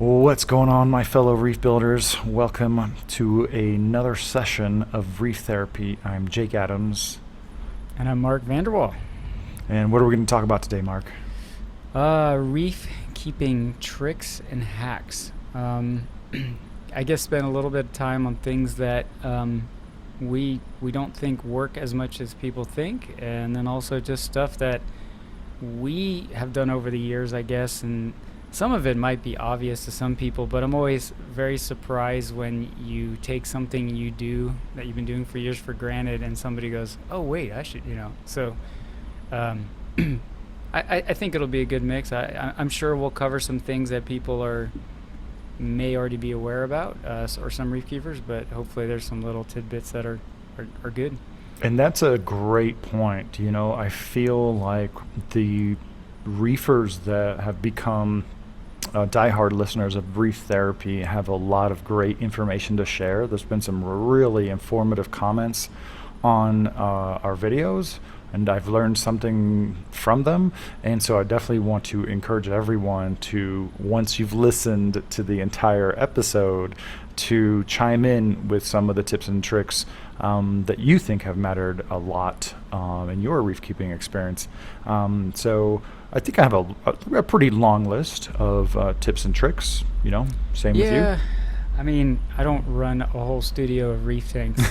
What's going on, my fellow reef builders? Welcome to another session of Reef Therapy. I'm Jake Adams. And I'm Mark Vanderwall. And what are we going to talk about today, Mark? Reef keeping tricks and hacks. I guess spend a little bit of time on things that we don't think work as much as people think, and then also just stuff that we have done over the years, I guess, and some of it might be obvious to some people, but I'm always very surprised when you take something you do that you've been doing for years for granted and somebody goes, oh wait, I should, so I think it'll be a good mix. I'm sure we'll cover some things that people may already be aware about, or some reef keepers, but hopefully there's some little tidbits that are good. And that's a great point. I feel like the reefers that have become diehard listeners of Reef Therapy have a lot of great information to share. There's been some really informative comments on our videos, and I've learned something from them. And so I definitely want to encourage everyone to, once you've listened to the entire episode, to chime in with some of the tips and tricks that you think have mattered a lot in your reef keeping experience. So I think I have a pretty long list of tips and tricks, same with you. Yeah, I mean, I don't run a whole studio of reef tanks.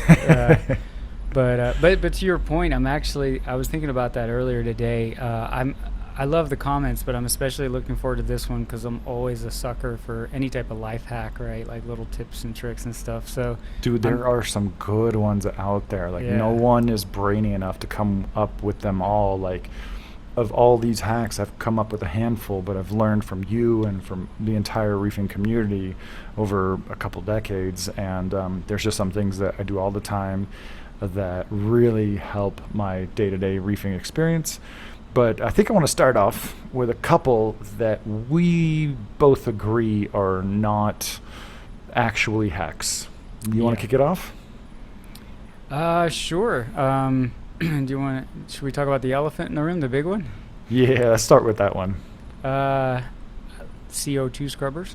But to your point, I was thinking about that earlier today. I love the comments, but I'm especially looking forward to this one because I'm always a sucker for any type of life hack, right? Like little tips and tricks and stuff. So, dude, there are some good ones out there. Like, no one is brainy enough to come up with them all. Like, of all these hacks, I've come up with a handful, but I've learned from you and from the entire reefing community over a couple decades. And there's just some things that I do all the time that really help my day-to-day reefing experience. But I think I want to start off with a couple that we both agree are not actually hacks. You want to kick it off? Sure. Should we talk about the elephant in the room, the big one? Yeah, let's start with that one. CO2 scrubbers.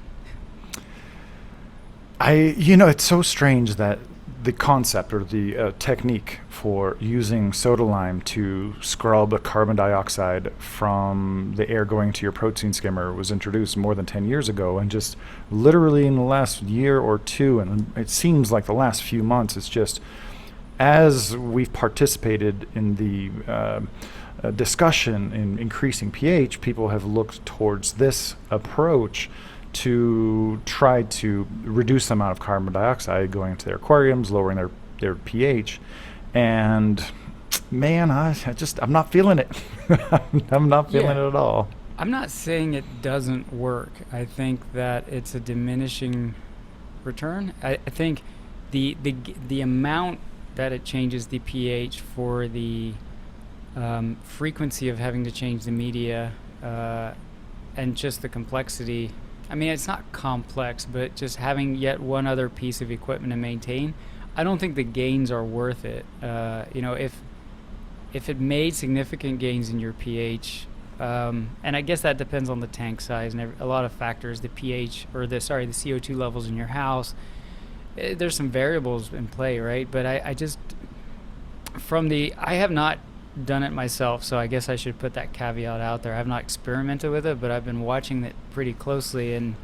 It's so strange that the concept or the technique for using soda lime to scrub a carbon dioxide from the air going to your protein skimmer was introduced more than 10 years ago, and just literally in the last year or two, and it seems like the last few months, it's just as we've participated in the discussion in increasing pH, people have looked towards this approach to try to reduce the amount of carbon dioxide going into their aquariums, lowering their pH. And man, I'm not feeling it. I'm not feeling it at all. I'm not saying it doesn't work. I think that it's a diminishing return. I think the amount that it changes the pH for the frequency of having to change the media and just the complexity. I mean, it's not complex, but just having yet one other piece of equipment to maintain, I don't think the gains are worth it. If it made significant gains in your pH, and I guess that depends on the tank size and a lot of factors, the pH or the CO2 levels in your house. There's some variables in play, right? But I have not done it myself, so I guess I should put that caveat out there. I have not experimented with it, but I've been watching it pretty closely and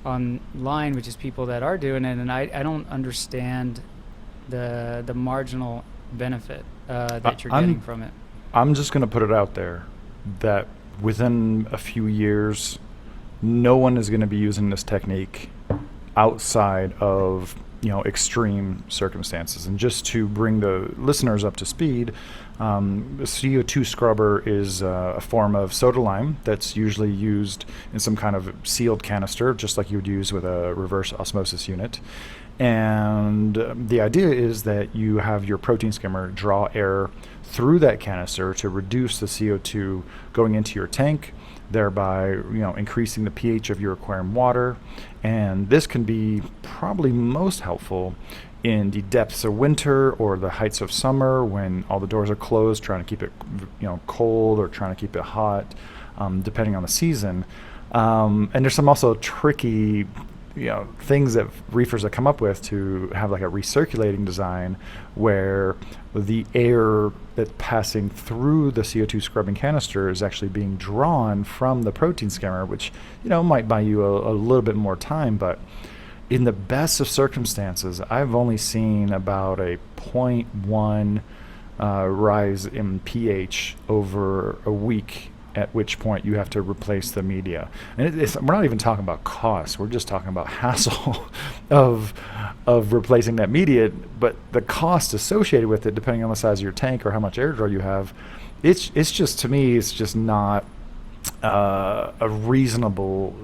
online, which is people that are doing it, and I don't understand the marginal benefit that you're getting from it. I'm just going to put it out there that within a few years, no one is going to be using this technique outside of extreme circumstances. And just to bring the listeners up to speed, the CO2 scrubber is a form of soda lime that's usually used in some kind of sealed canister, just like you would use with a reverse osmosis unit. And the idea is that you have your protein skimmer draw air through that canister to reduce the CO2 going into your tank, thereby increasing the pH of your aquarium water. And this can be probably most helpful in the depths of winter or the heights of summer when all the doors are closed, trying to keep it cold or trying to keep it hot, depending on the season. And there's some also tricky, things that reefers have come up with to have like a recirculating design where the air that's passing through the CO2 scrubbing canister is actually being drawn from the protein skimmer, which, might buy you a little bit more time. But in the best of circumstances, I've only seen about a 0.1 rise in pH over a week, at which point you have to replace the media. And we're not even talking about cost. We're just talking about hassle of replacing that media. But the cost associated with it, depending on the size of your tank or how much air draw you have, it's just, to me, it's just not a reasonable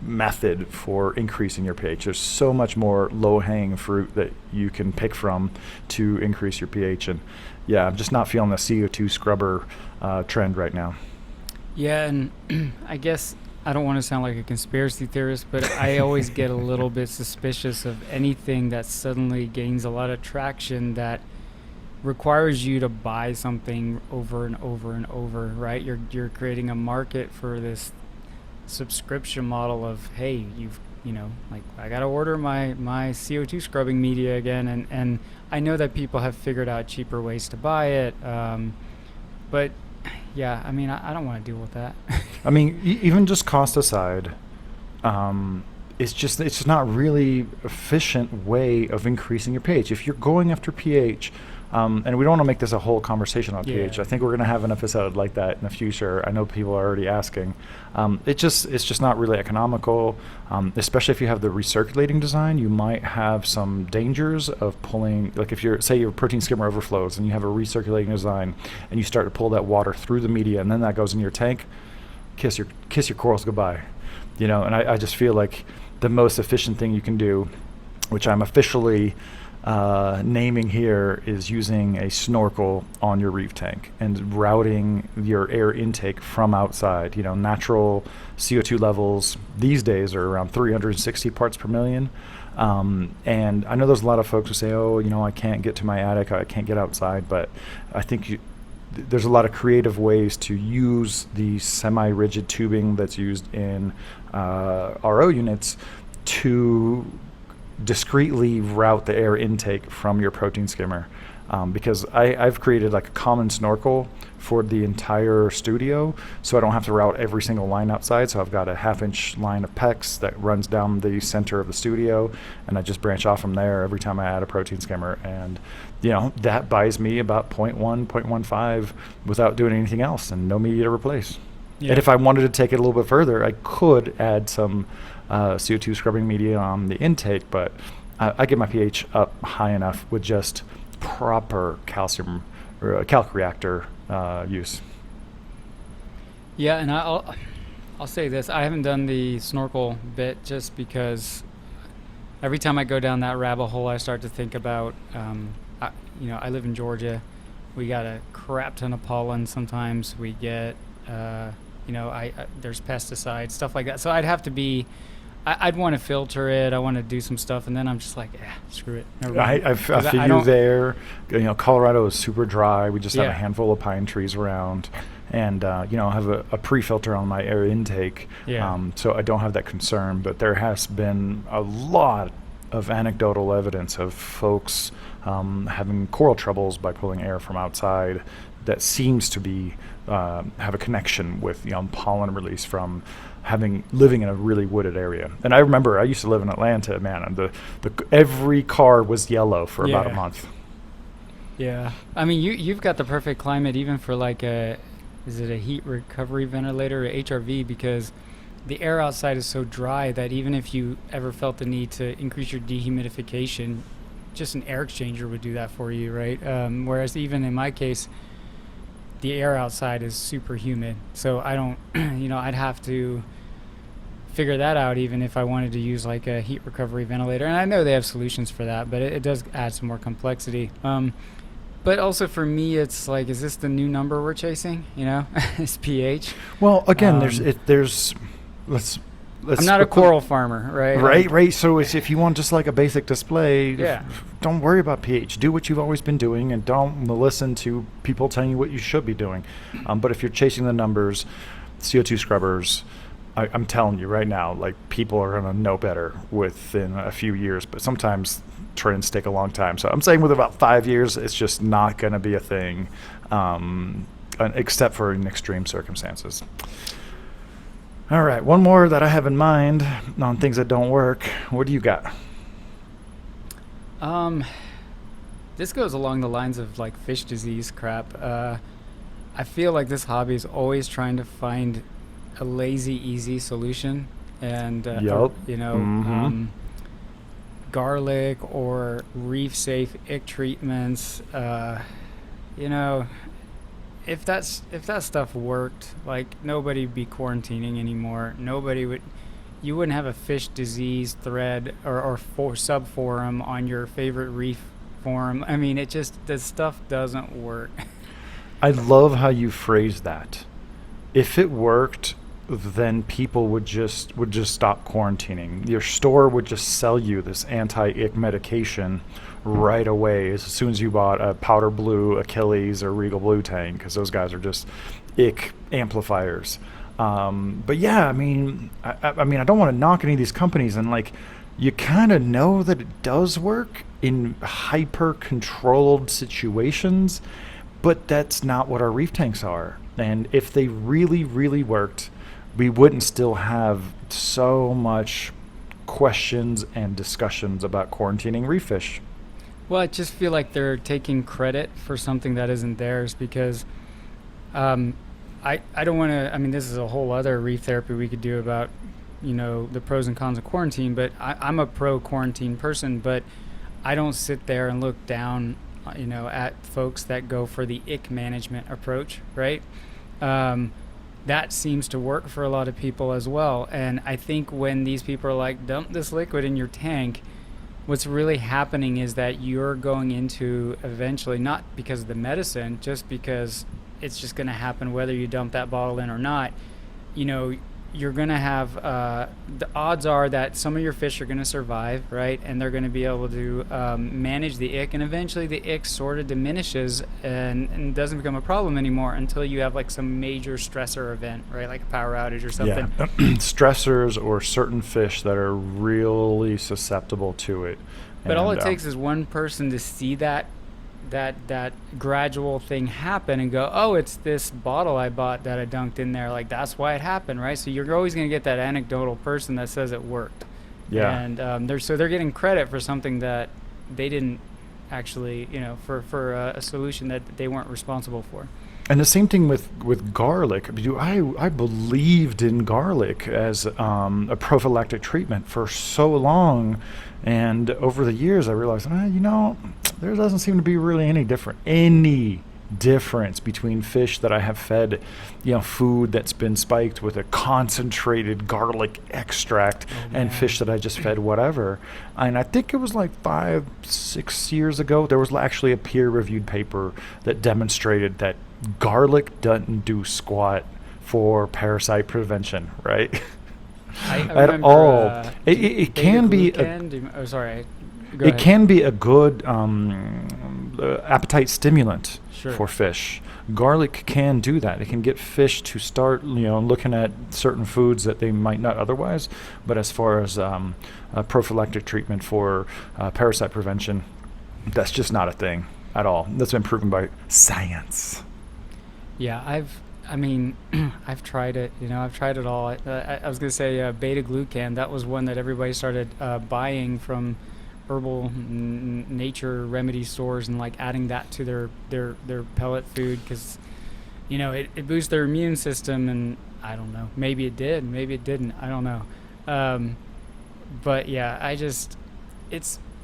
method for increasing your pH. There's so much more low-hanging fruit that you can pick from to increase your pH. And yeah, I'm just not feeling the CO2 scrubber trend right now. Yeah, and I guess I don't want to sound like a conspiracy theorist, but I always get a little bit suspicious of anything that suddenly gains a lot of traction that requires you to buy something over and over and over, right? You're creating a market for this subscription model of, hey, like, I got to order my CO2 scrubbing media again, and I know that people have figured out cheaper ways to buy it, but yeah, I mean, I don't want to deal with that. I mean, even just cost aside, it's just not really efficient way of increasing your pH. If you're going after pH, and we don't want to make this a whole conversation on pH. I think we're going to have an episode like that in the future. I know people are already asking. It's just not really economical, especially if you have the recirculating design. You might have some dangers of pulling, like if say your protein skimmer overflows and you have a recirculating design and you start to pull that water through the media and then that goes in your tank, kiss your corals goodbye. And I just feel like the most efficient thing you can do, which I'm officially naming here, is using a snorkel on your reef tank and routing your air intake from outside. Natural CO2 levels these days are around 360 parts per million. And I know there's a lot of folks who say, I can't get to my attic, I can't get outside, but I think there's a lot of creative ways to use the semi-rigid tubing that's used in RO units to discreetly route the air intake from your protein skimmer, because I've created like a common snorkel for the entire studio, so I don't have to route every single line outside. So I've got a 1/2-inch line of PEX that runs down the center of the studio, and I just branch off from there every time I add a protein skimmer, and that buys me about 0.1, 0.15 without doing anything else and no media to replace. And if I wanted to take it a little bit further, I could add some CO2 scrubbing media on the intake, but I get my pH up high enough with just proper calcium or calc reactor use. Yeah, and I'll say this: I haven't done the snorkel bit just because every time I go down that rabbit hole, I start to think about, I live in Georgia. We got a crap ton of pollen. Sometimes we get, there's pesticides, stuff like that. So I'd have to be. I'd want to filter it. I want to do some stuff, and then I'm just like, screw it. I feel you there. Colorado is super dry. We just have a handful of pine trees around, and I have a pre-filter on my air intake, so I don't have that concern. But there has been a lot of anecdotal evidence of folks having coral troubles by pulling air from outside. That seems to be have a connection with pollen release from living in a really wooded area. And I remember I used to live in Atlanta, man, and every car was yellow for about a month. Yeah, I mean you've got the perfect climate even for like is it a heat recovery ventilator, or HRV, because the air outside is so dry that even if you ever felt the need to increase your dehumidification, just an air exchanger would do that for you, right? Whereas even in my case, the air outside is super humid, so I don't, I'd have to figure that out even if I wanted to use like a heat recovery ventilator. And I know they have solutions for that, but it does add some more complexity. But also for me, it's like, is this the new number we're chasing? Is pH? Well, again, I'm not a coral farmer, right? Right. So if you want just like a basic display, don't worry about pH. Do what you've always been doing, and don't listen to people telling you what you should be doing. But if you're chasing the numbers, CO2 scrubbers, I'm telling you right now, like, people are gonna know better within a few years, but sometimes trends take a long time. So I'm saying with about 5 years, it's just not gonna be a thing, except for in extreme circumstances. All right, one more that I have in mind on things that don't work. What do you got? This goes along the lines of like fish disease crap. I feel like this hobby is always trying to find a lazy, easy solution, and Yup. you know, garlic or reef safe ick treatments. You know, if that stuff worked, like, nobody would be quarantining anymore. You wouldn't have a fish disease thread or sub forum on your favorite reef forum. I mean, this stuff doesn't work. I love how you phrase that. If it worked, then people would just stop quarantining. Your store would just sell you this anti-ick medication right away as soon as you bought a powder blue Achilles or Regal Blue tank, because those guys are just ick amplifiers. But yeah, I mean, I don't want to knock any of these companies, and like, you kind of know that it does work in hyper controlled situations, but that's not what our reef tanks are. And if they really, really worked, we wouldn't still have so much questions and discussions about quarantining reef fish. Well, I just feel like they're taking credit for something that isn't theirs, because I don't want to. I mean, this is a whole other reef therapy we could do about, you know, the pros and cons of quarantine. But I'm a pro quarantine person, but I don't sit there and look down, you know, at folks that go for the ick management approach, right? That seems to work for a lot of people as well. And I think when these people are like, dump this liquid in your tank, what's really happening is that you're going into eventually, not because of the medicine, just because it's just going to happen whether you dump that bottle in or not. You know, you're going to have, the odds are that some of your fish are going to survive, right? And they're going to be able to manage the ick, and eventually the ick sort of diminishes and doesn't become a problem anymore until you have like some major stressor event, right? Like a power outage or something. Yeah. Stressors or certain fish that are really susceptible to it. But all it takes is one person to see that gradual thing happen and go, oh, it's this bottle I bought that I dunked in there, like, that's why it happened, right? So you're always going to get that anecdotal person that says it worked. Yeah. And they're getting credit for something that they didn't actually, you know, for a solution that they weren't responsible for. And the same thing with garlic. I believed in garlic as a prophylactic treatment for so long, and over the years I realized, you know, there doesn't seem to be really any difference between fish that I have fed, you know, food that's been spiked with a concentrated garlic extract and fish that I just fed whatever. And I think it was like 5-6 years ago, there was actually a peer-reviewed paper that demonstrated that garlic doesn't do squat for parasite prevention, right? At all. It can be it can be a good appetite stimulant for fish. Garlic can do that. It can get fish to start, you know, looking at certain foods that they might not otherwise. But as far as a prophylactic treatment for parasite prevention, that's just not a thing at all. That's been proven by science. Yeah, I've tried it. You know, I've tried it all. I was gonna say beta glucan. That was one that everybody started buying from herbal nature remedy stores and like adding that to their pellet food, because, you know, it boosts their immune system. And I don't know, maybe it did, maybe it didn't. I don't know. But yeah,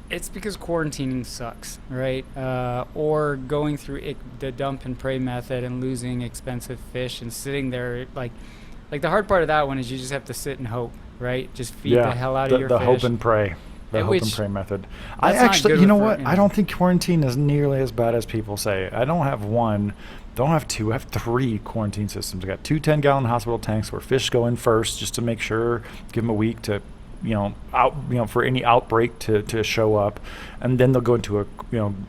it's because quarantining sucks, right? Or going through the dump and pray method and losing expensive fish and sitting there, like the hard part of that one is you just have to sit and hope, right? Just feed the hell out of your fish. The hope and pray. The hope and pray method. I actually, you know what? I don't think quarantine is nearly as bad as people say. I don't have one, don't have two, I have 3 quarantine systems. I got 2 10-gallon hospital tanks where fish go in first just to make sure, give them a week to for any outbreak to show up, and then they'll go into a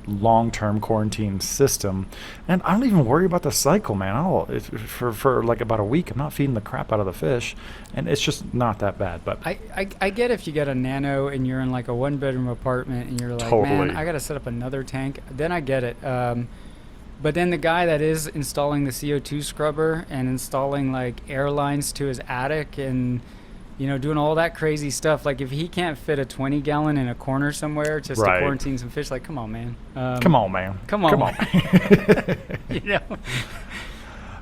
long-term quarantine system. And I don't even worry about the cycle, man. For like about a week, I'm not feeding the crap out of the fish, and it's just not that bad. But I get if you get a nano and you're in like a 1-bedroom apartment and you're like, Totally. man, I gotta set up another tank. Then I get it. But then the guy that is installing the CO2 scrubber and installing like air lines to his attic and doing all that crazy stuff, like if he can't fit a 20-gallon in a corner somewhere just to Right. quarantine some fish, like come on, man. Come on, man. Come on.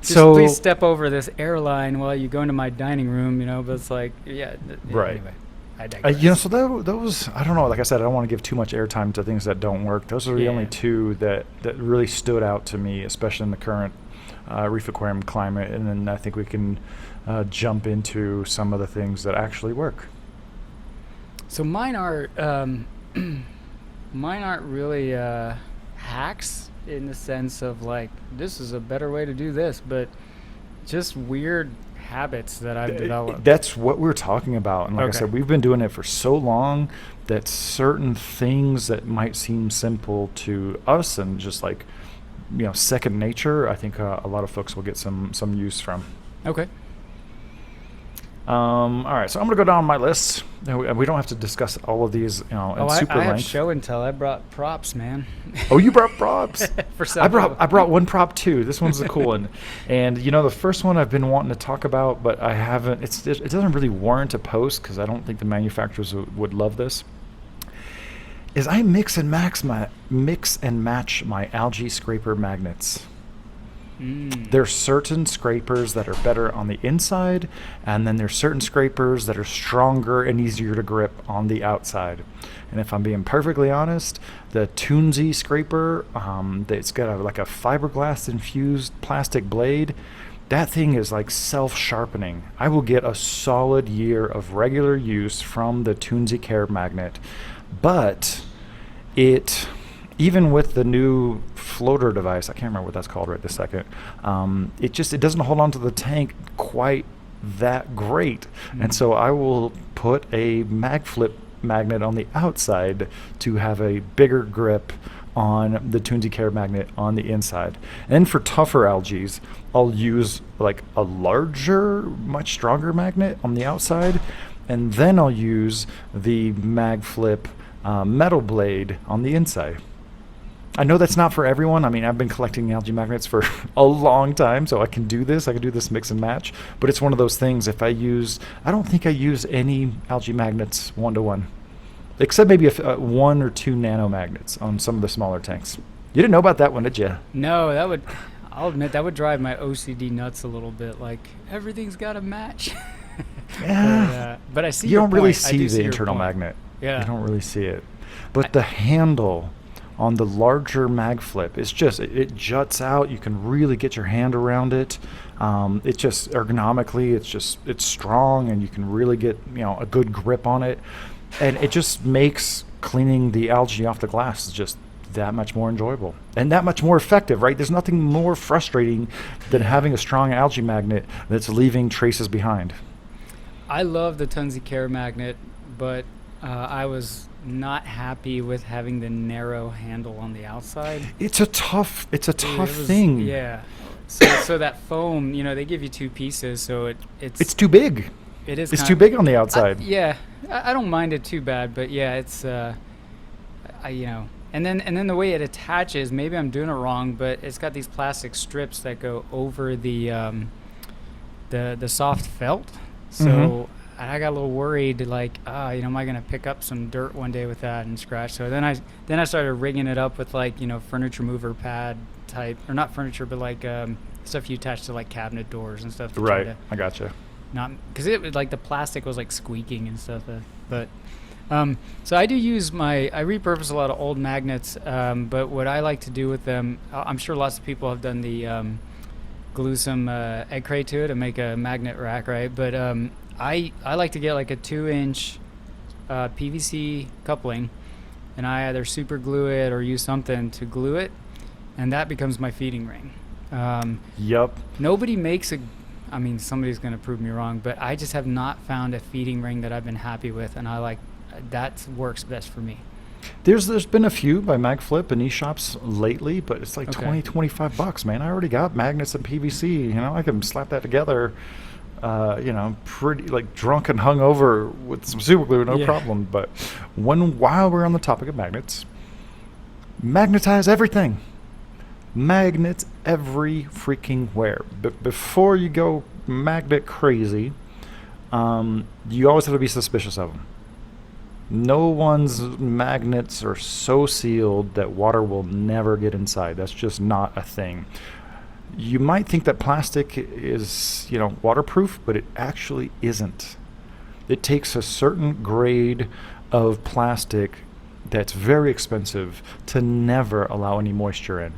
Just So please step over this airline while you go into my dining room, but it's like, Right. Anyway, I digress. so those, I don't know, like I said, I don't want to give too much airtime to things that don't work. Those are the only two that really stood out to me, especially in the current reef aquarium climate. And then I think we can jump into some of the things that actually work. So mine are mine aren't really hacks in the sense of like this is a better way to do this, but just weird habits that I've developed. That's what we're talking about. And like I said, we've been doing it for so long that certain things that might seem simple to us and just like second nature, I think a lot of folks will get some use from. Okay. All right, so I'm gonna go down my list. We don't have to discuss all of these, in super I have length. show and tell. I brought props, man. Oh, you brought props. For I some brought one prop too. This one's a cool one, and the first one I've been wanting to talk about, but I haven't. It doesn't really warrant a post because I don't think the manufacturers would love this. Is I mix and match my algae scraper magnets. There's certain scrapers that are better on the inside, and then there's certain scrapers that are stronger and easier to grip on the outside. And if I'm being perfectly honest, the Toonsy scraper, it's got like a fiberglass infused plastic blade. That thing is like self-sharpening. I will get a solid year of regular use from the Toonsy Care magnet, but even with the new floater device, I can't remember what that's called right this second, it doesn't hold on to the tank quite that great. And so I will put a mag flip magnet on the outside to have a bigger grip on the Toonsy Care magnet on the inside. And for tougher algae, I'll use like a larger, much stronger magnet on the outside, and then I'll use the mag flip metal blade on the inside. I know that's not for everyone. I mean, I've been collecting algae magnets for a long time, so I can do this. I can do this mix and match. But it's one of those things, I don't think I use any algae magnets 1-to-1. Except maybe 1 or 2 nano magnets on some of the smaller tanks. You didn't know about that one, did you? No, I'll admit, that would drive my OCD nuts a little bit. Like, everything's got to match. Yeah. But I see You your don't really point. I see do the your internal point. magnet. Yeah. You don't really see it. But the handle on the larger mag flip, it juts out. You can really get your hand around it. It just ergonomically, it's strong, and you can really get a good grip on it, and it just makes cleaning the algae off the glass just that much more enjoyable and that much more effective, right? There's nothing more frustrating than having a strong algae magnet that's leaving traces behind. I love the Toonsy Care magnet, but I was not happy with having the narrow handle on the outside. It's a tough thing. Yeah. So that foam, they give you 2 pieces, so it's too big. It is. It's too big on the outside. I don't mind it too bad, but yeah, it's and then the way it attaches, maybe I'm doing it wrong, but it's got these plastic strips that go over the soft felt. So I got a little worried, like, am I gonna pick up some dirt one day with that and scratch? So then I started rigging it up with like furniture mover pad type, or not furniture, but like stuff you attach to like cabinet doors and stuff. Right, I gotcha. Not because it like the plastic was like squeaking and stuff, but so I do use I repurpose a lot of old magnets, but what I like to do with them, I'm sure lots of people have done the glue some egg crate to it and make a magnet rack, right? But I like to get like a 2-inch PVC coupling, and I either super glue it or use something to glue it, and that becomes my feeding ring. Yep. Nobody makes I mean, somebody's going to prove me wrong, but I just have not found a feeding ring that I've been happy with, and I like that works best for me. There's been a few by MagFlip and eShops lately, but it's like Okay. 20-25 bucks, man. I already got magnets and PVC. I can slap that together. Pretty like drunk and hungover with some super glue, no Yeah. problem. But while we're on the topic of magnets, magnetize everything. Magnets every freaking where. But before you go magnet crazy, you always have to be suspicious of them. No one's magnets are so sealed that water will never get inside. That's just not a thing. You might think that plastic is, waterproof, but it actually isn't. It takes a certain grade of plastic that's very expensive to never allow any moisture in.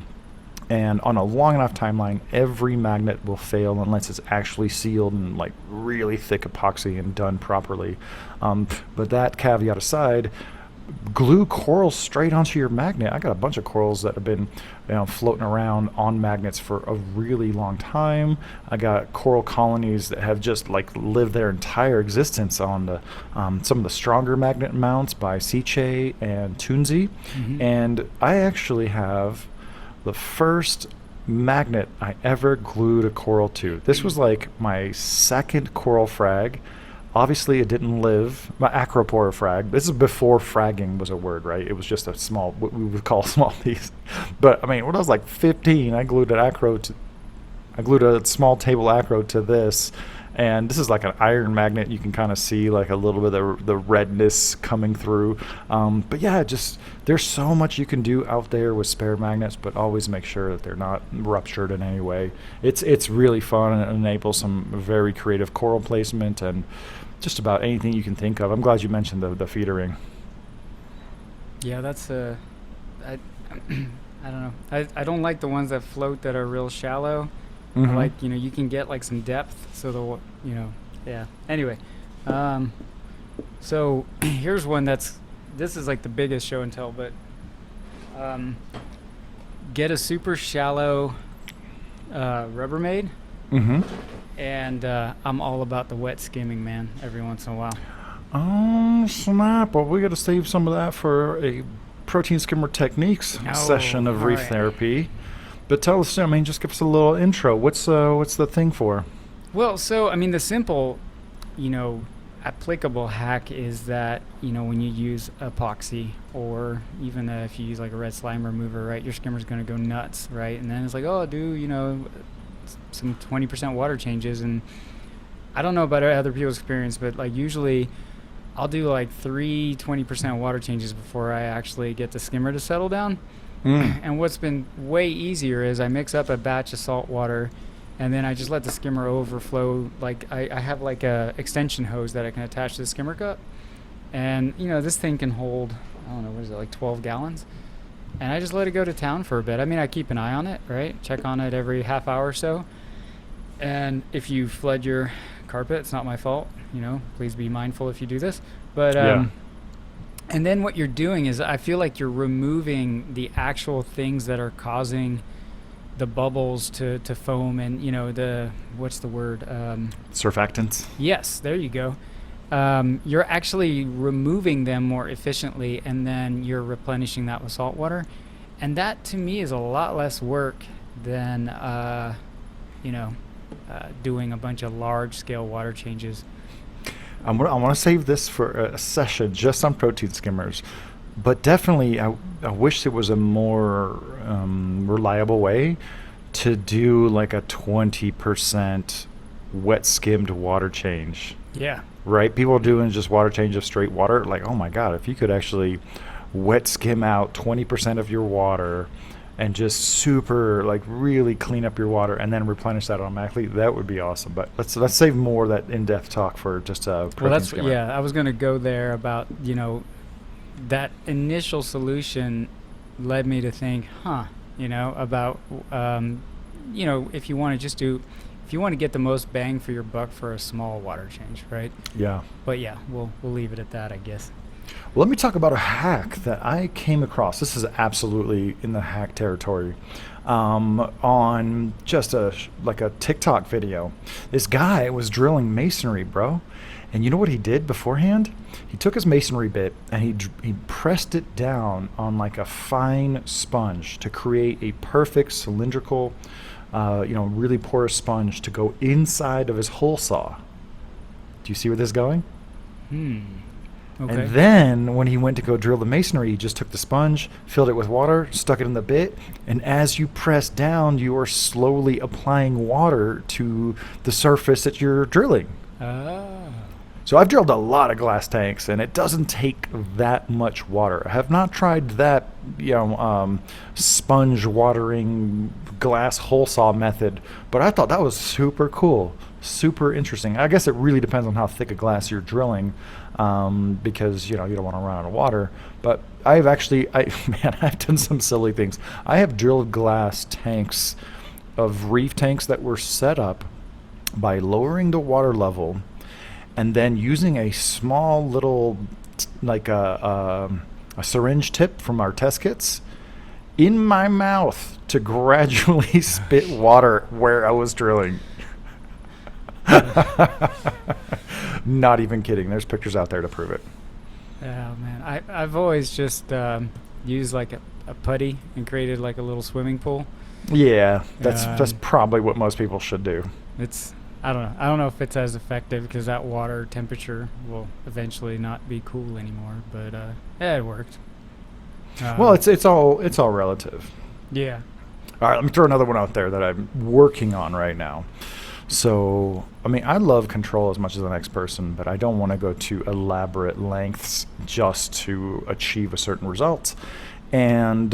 And on a long enough timeline, every magnet will fail unless it's actually sealed in like really thick epoxy and done properly. But that caveat aside, glue corals straight onto your magnet. I got a bunch of corals that have been floating around on magnets for a really long time. I got coral colonies that have just like lived their entire existence on the some of the stronger magnet mounts by Siche and Tunzi. Mhm. And I actually have the first magnet I ever glued a coral to. This was like my second coral frag. Obviously, it didn't live. My acropora frag. This is before fragging was a word, right? It was just a small, what we would call a small piece. But I mean, when I was like 15, I glued a small table acro to this, and this is like an iron magnet. You can kind of see like a little bit of the redness coming through. But yeah, just there's so much you can do out there with spare magnets, but always make sure that they're not ruptured in any way. It's really fun, and it enables some very creative coral placement and just about anything you can think of. I'm glad you mentioned the feeder ring. Yeah, that's I I don't know. I don't like the ones that float that are real shallow. Mhm. Like, you can get like some depth, so yeah. Anyway, so here's one this is like the biggest show and tell, but get a super shallow Rubbermaid, Mm-hmm. and I'm all about the wet skimming, man, every once in a while. Oh, snap. Well, we got to save some of that for a protein skimmer techniques Oh, session of reef alright. therapy. But tell us, just give us a little intro. What's the thing for? Well, so I mean, the simple, applicable hack is that when you use epoxy, or even if you use like a red slime remover, right, your skimmer's going to go nuts, right? And then it's like, oh, do some 20% water changes, and I don't know about other people's experience, but like usually I'll do like 20% water changes before I actually get the skimmer to settle down. And what's been way easier is I mix up a batch of salt water, and then I just let the skimmer overflow. Like I have like a extension hose that I can attach to the skimmer cup, and this thing can hold, I don't know, what is it, like 12 gallons, and I just let it go to town for a bit. I mean, I keep an eye on it, right? Check on it every half hour or so. And if you flood your carpet, it's not my fault. Please be mindful if you do this. But Yeah. and then what you're doing is, I feel like you're removing the actual things that are causing the bubbles to foam, and what's the word? Surfactants. Yes, there you go. You're actually removing them more efficiently, and then you're replenishing that with salt water. And that to me is a lot less work than doing a bunch of large scale water changes. I want to save this for a session just on protein skimmers, but definitely I wish there was a more reliable way to do like a 20% wet skimmed water change. Yeah. Right? People are doing just water change of straight water. Like, oh my God, if you could actually wet skim out 20% of your water and just super, like, really clean up your water and then replenish that automatically, that would be awesome. But let's save more of that in-depth talk for just a protein Well, that's skimmer. yeah. I was going to go there about that initial solution led me to think, about if you want to get the most bang for your buck for a small water change, right? Yeah. But yeah, we'll leave it at that, I guess. Well, let me talk about a hack that I came across. This is absolutely in the hack territory. On just like a TikTok video, this guy was drilling masonry, bro. And you know what he did beforehand? He took his masonry bit and he pressed it down on like a fine sponge to create a perfect cylindrical, really porous sponge to go inside of his hole saw. Do you see where this is going? Okay. And then when he went to go drill the masonry, he just took the sponge, filled it with water, stuck it in the bit, and as you press down, you are slowly applying water to the surface that you're drilling. So I've drilled a lot of glass tanks, and it doesn't take that much water. I have not tried that, sponge watering glass hole saw method, but I thought that was super cool, super interesting. I guess it really depends on how thick a glass you're drilling, because you don't want to run out of water. But I've done some silly things. I have drilled glass tanks of reef tanks that were set up by lowering the water level and then using a small little, like a syringe tip from our test kits in my mouth to gradually spit water where I was drilling. Not even kidding. There's pictures out there to prove it. Oh man, I've always just used like a putty and created like a little swimming pool. Yeah, that's probably what most people should do. I don't know if it's as effective because that water temperature will eventually not be cool anymore. But yeah, it worked. Well, it's all relative. Yeah. All right, let me throw another one out there that I'm working on right now. So, I love control as much as the next person, but I don't want to go to elaborate lengths just to achieve a certain result. And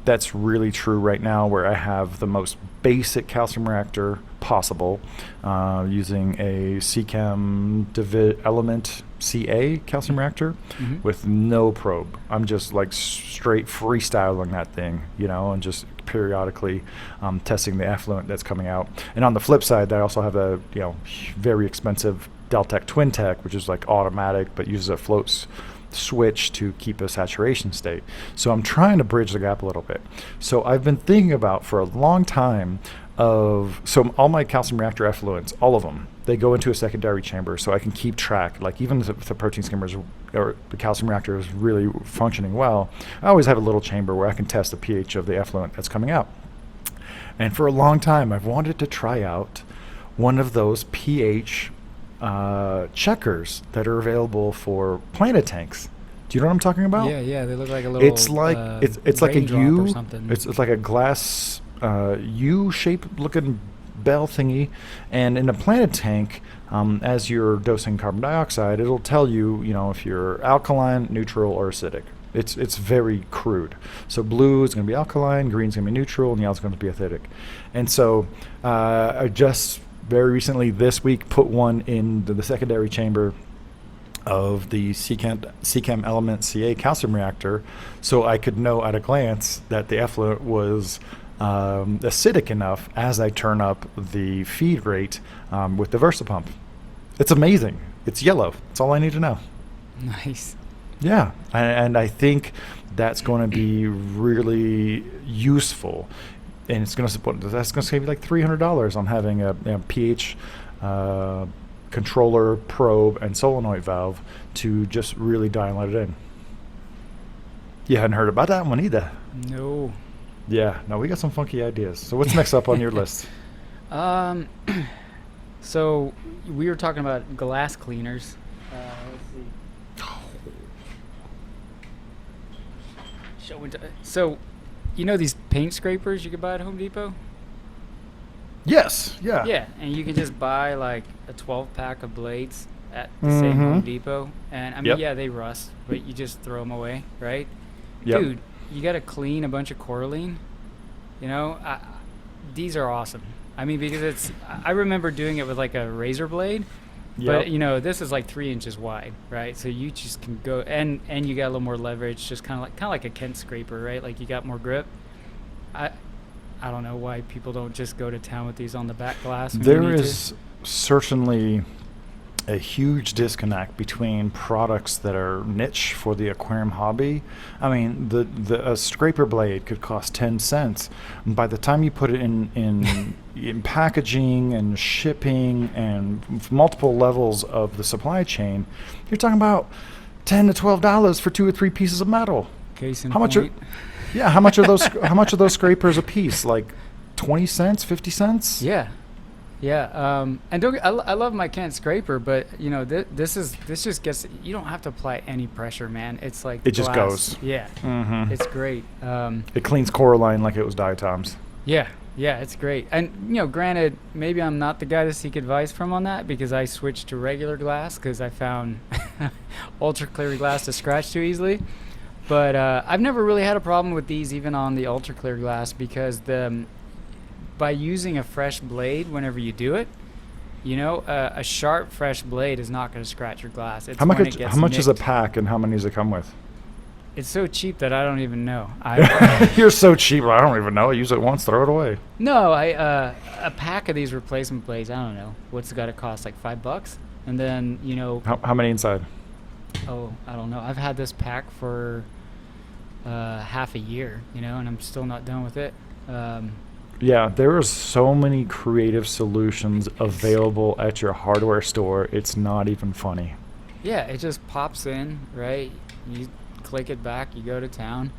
that's really true right now, where I have the most basic calcium reactor possible, using a CChem Element CA calcium reactor with no probe. I'm just like straight freestyling that thing, and just periodically testing the effluent that's coming out. And on the flip side, I also have a very expensive Deltec Twin Tech, which is like automatic but uses a float switch to keep a saturation state. So I'm trying to bridge the gap a little bit. So I've been thinking about for a long time so all my calcium reactor effluents, all of them, they go into a secondary chamber so I can keep track. Like even if the protein skimmers or the calcium reactor is really functioning well, I always have a little chamber where I can test the pH of the effluent that's coming out. And for a long time, I've wanted to try out one of those pH checkers that are available for planted tanks. Do you know what I'm talking about? Yeah, they look like a little. It's like it's like a U. Or something. It's like a glass U-shaped looking bell thingy, and in a planted tank, as you're dosing carbon dioxide, it'll tell you, if you're alkaline, neutral, or acidic. It's very crude. So blue is going to be alkaline, green is going to be neutral, and yellow is going to be acidic. And so I just very recently this week put one in the secondary chamber of the CChem Element CA calcium reactor, so I could know at a glance that the effluent was acidic enough as I turn up the feed rate with the VersaPump. It's amazing. It's yellow. That's all I need to know. Nice. Yeah, and I think that's going to be really useful, and that's going to save you like $300 on having a pH controller, probe, and solenoid valve to just really dial it in. You hadn't heard about that one either? No. Yeah, no, we got some funky ideas. So what's next up on your list? So we were talking about glass cleaners. Let's see. So, these paint scrapers you could buy at Home Depot? Yes, yeah. Yeah, and you can just buy like a 12-pack of blades at the same Home Depot. And yeah, they rust, but you just throw them away, right? Yep. Dude, you got to clean a bunch of coralline. These are awesome. Because I remember doing it with like a razor blade. But this is like 3 inches wide, right? So you just can go and you got a little more leverage, just kind of like a Kent scraper, right? Like you got more grip. I don't know why people don't just go to town with these on the back glass. There is certainly a huge disconnect between products that are niche for the aquarium hobby. I mean, a scraper blade could cost 10 cents. And by the time you put it in packaging and shipping and multiple levels of the supply chain, you're talking about $10 to $12 for 2 or 3 pieces of metal. Case in How much are, point. yeah, how much are those how much are those scrapers a piece? Like 20 cents, 50 cents? Yeah. Yeah, and I love my Kent scraper, but you know this just gets, you don't have to apply any pressure, man. It's like It just glass. goes. Yeah, Mm-hmm. it's great. It cleans Coraline like it was Diatoms. Yeah, it's great. And you know, granted, maybe I'm not the guy to seek advice from on that, because I switched to regular glass because I found ultra clear glass to scratch too easily. But I've never really had a problem with these, even on the ultra clear glass, because by using a fresh blade whenever you do it, you know, a sharp fresh blade is not going to scratch your glass. It's How when it gets much is a nicked. pack, and how many does it come with? It's so cheap that I don't even know. You're so cheap. I don't even know. I use it once, throw it away. No, a pack of these replacement blades, I don't know. What's it got to cost, like $5? And then, you know, How many inside? oh, I don't know. I've had this pack for half a year, you know, and I'm still not done with it. Yeah, there are so many creative solutions available at your hardware store. It's not even funny. Yeah, it just pops in, right? You click it back, you go to town.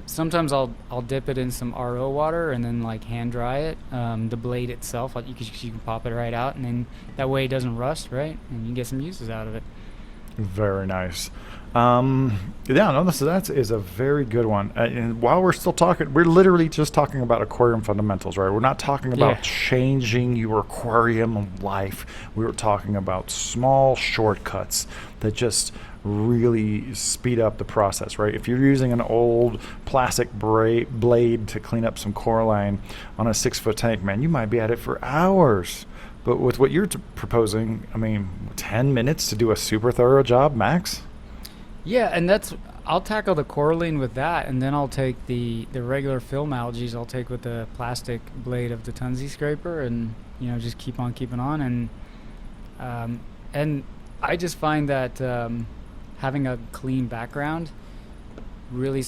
Sometimes I'll dip it in some RO water and then like hand dry it. The blade itself, you can pop it right out, and then that way it doesn't rust, right? And you can get some uses out of it. Very nice. Yeah, no, that is a very good one. And while we're still talking, we're literally just talking about aquarium fundamentals, right? We're not talking about Yeah. changing your aquarium life. We were talking about small shortcuts that just really speed up the process, right? If you're using an old plastic blade to clean up some Coraline on a 6-foot tank, man, you might be at it for hours. But with what you're proposing, I mean, 10 minutes to do a super thorough job, max? Yeah, and I'll tackle the Coraline with that, and then I'll take the regular film algae, I'll take with the plastic blade of the Tunzi scraper, and you know, just keep on keeping on. And I just find that having a clean background really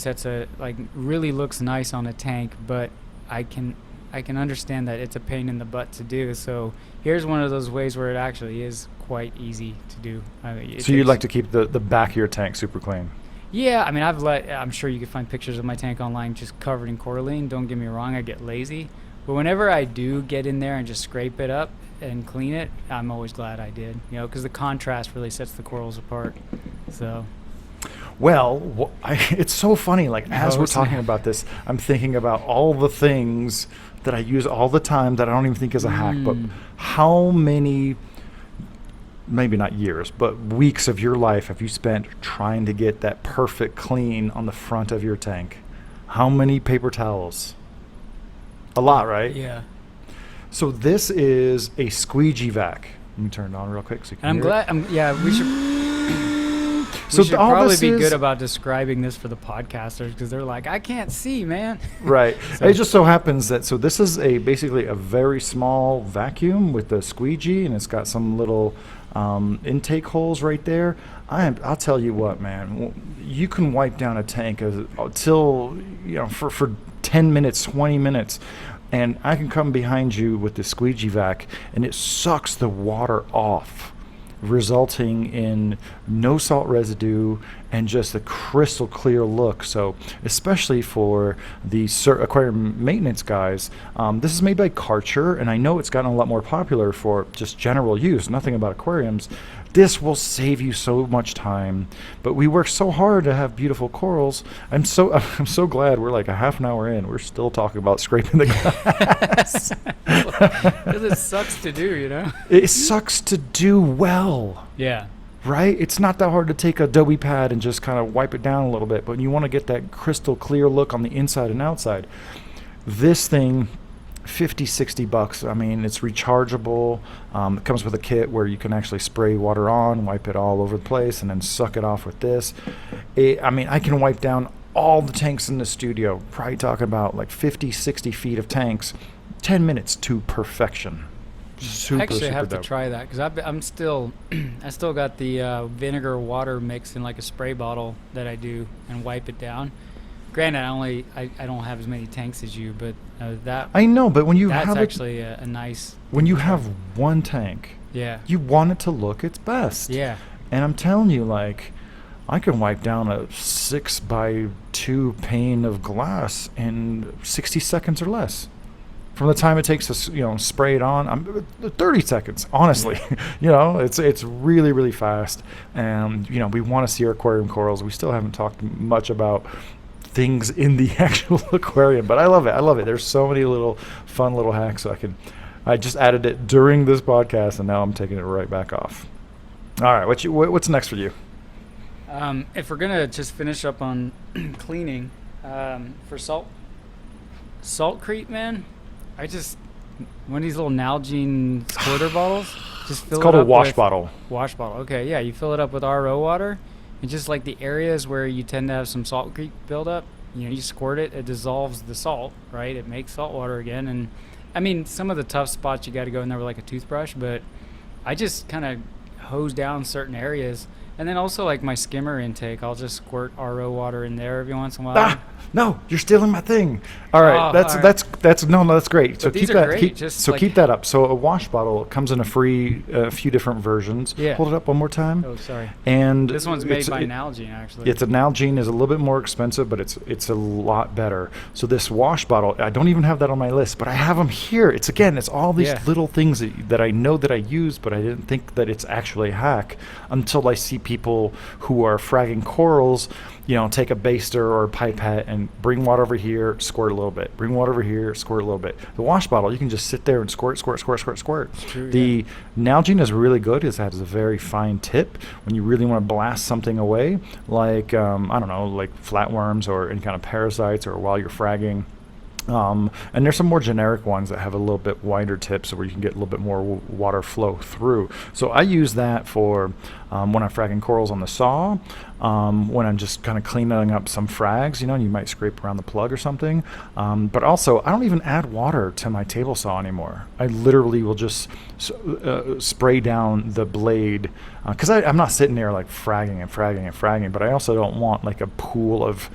really looks nice on a tank, but I can understand that it's a pain in the butt to do. So here's one of those ways where it actually is quite easy to do. So you'd like to keep the back of your tank super clean? Yeah, I mean, I'm sure you can find pictures of my tank online just covered in Coraline. Don't get me wrong, I get lazy. But whenever I do get in there and just scrape it up and clean it, I'm always glad I did. You know, because the contrast really sets the corals apart. So. Well, it's so funny. Like, as we're talking about this, I'm thinking about all the things that I use all the time that I don't even think is a hack. But how many, maybe not years, but weeks of your life have you spent trying to get that perfect clean on the front of your tank? How many paper towels? A lot, right? Yeah. So this is a Squeegee Vac. Let me turn it on real quick so you can I'm hear glad. We should. So We should all probably this be is- good about describing this for the podcasters, because they're like, I can't see, man. Right. So- It just so happens that, so this is basically a very small vacuum with a squeegee, and it's got some little intake holes right there. I'll tell you what, man, you can wipe down a tank until, you know, for 10 minutes, 20 minutes, and I can come behind you with the Squeegee Vac, and it sucks the water off, resulting in no salt residue and just a crystal clear look. So especially for the aquarium maintenance guys, this is made by Karcher, and I know it's gotten a lot more popular for just general use, nothing about aquariums. This will save you so much time, but we work so hard to have beautiful corals. I'm so glad we're like a half an hour in. We're still talking about scraping the glass. Because it sucks to do, you know? It sucks to do well. Yeah. Right? It's not that hard to take a Adobe pad and just kind of wipe it down a little bit, but you want to get that crystal clear look on the inside and outside. This thing, $50-$60. I mean, it's rechargeable. It comes with a kit where you can actually spray water on, wipe it all over the place, and then suck it off with this. I mean, I can wipe down all the tanks in the studio, probably talking about like 50-60 feet of tanks, 10 minutes to perfection. Super, Actually, I super have dope. to try that because I'm still, I still got the vinegar water mixed in like a spray bottle that I do and wipe it down. Granted, I don't have as many tanks as you, but I know, but when you that's have it, actually a nice. when you thing to try. have one tank, Yeah. you want it to look its best. Yeah. And I'm telling you, like, I can wipe down a 6x2 pane of glass in 60 seconds or less. From the time it takes to spray it on, I'm 30 seconds. Honestly, it's really, really fast. And we want to see our aquarium corals. We still haven't talked much about things in the actual aquarium, but I love it. I love it. There's so many little fun little hacks. So I just added it during this podcast, and now I'm taking it right back off. All right, what's next for you? If we're gonna just finish up on cleaning, for salt creep, man, I just one of these little Nalgene squirter bottles. Just fill It's called it a up wash with bottle. Wash bottle. Okay, yeah, you fill it up with RO water, and just like the areas where you tend to have some salt creep buildup, you squirt it. It dissolves the salt, right? It makes salt water again, and I mean some of the tough spots you got to go in there with like a toothbrush, but I just kind of hose down certain areas. And then also like my skimmer intake, I'll just squirt RO water in there every once in a while. No, you're stealing my thing. All right, Oh, that's all right. that's great. So But these keep are that. great, just like- Keep that up. So a wash bottle comes in a few different versions. Yeah. Hold it up one more time. Oh, sorry. And This one's made by it- Nalgene, actually. It's a Nalgene, is a little bit more expensive, but it's a lot better. So this wash bottle, I don't even have that on my list, but I have them here. It's all these Yeah. little things that I know that I use, but I didn't think that it's actually a hack until I see people who are fragging corals, take a baster or a pipette and bring water over here, squirt a little bit. Bring water over here, squirt a little bit. The wash bottle, you can just sit there and squirt. True, The Nalgene is really good because it has a very fine tip when you really want to blast something away, like I don't know, like flatworms or any kind of parasites, or while you're fragging. And there's some more generic ones that have a little bit wider tips where you can get a little bit more water flow through. So I use that for when I'm fragging corals on the saw, when I'm just kind of cleaning up some frags, and you might scrape around the plug or something. But also, I don't even add water to my table saw anymore. I literally will just spray down the blade, because I'm not sitting there like fragging, but I also don't want like a pool of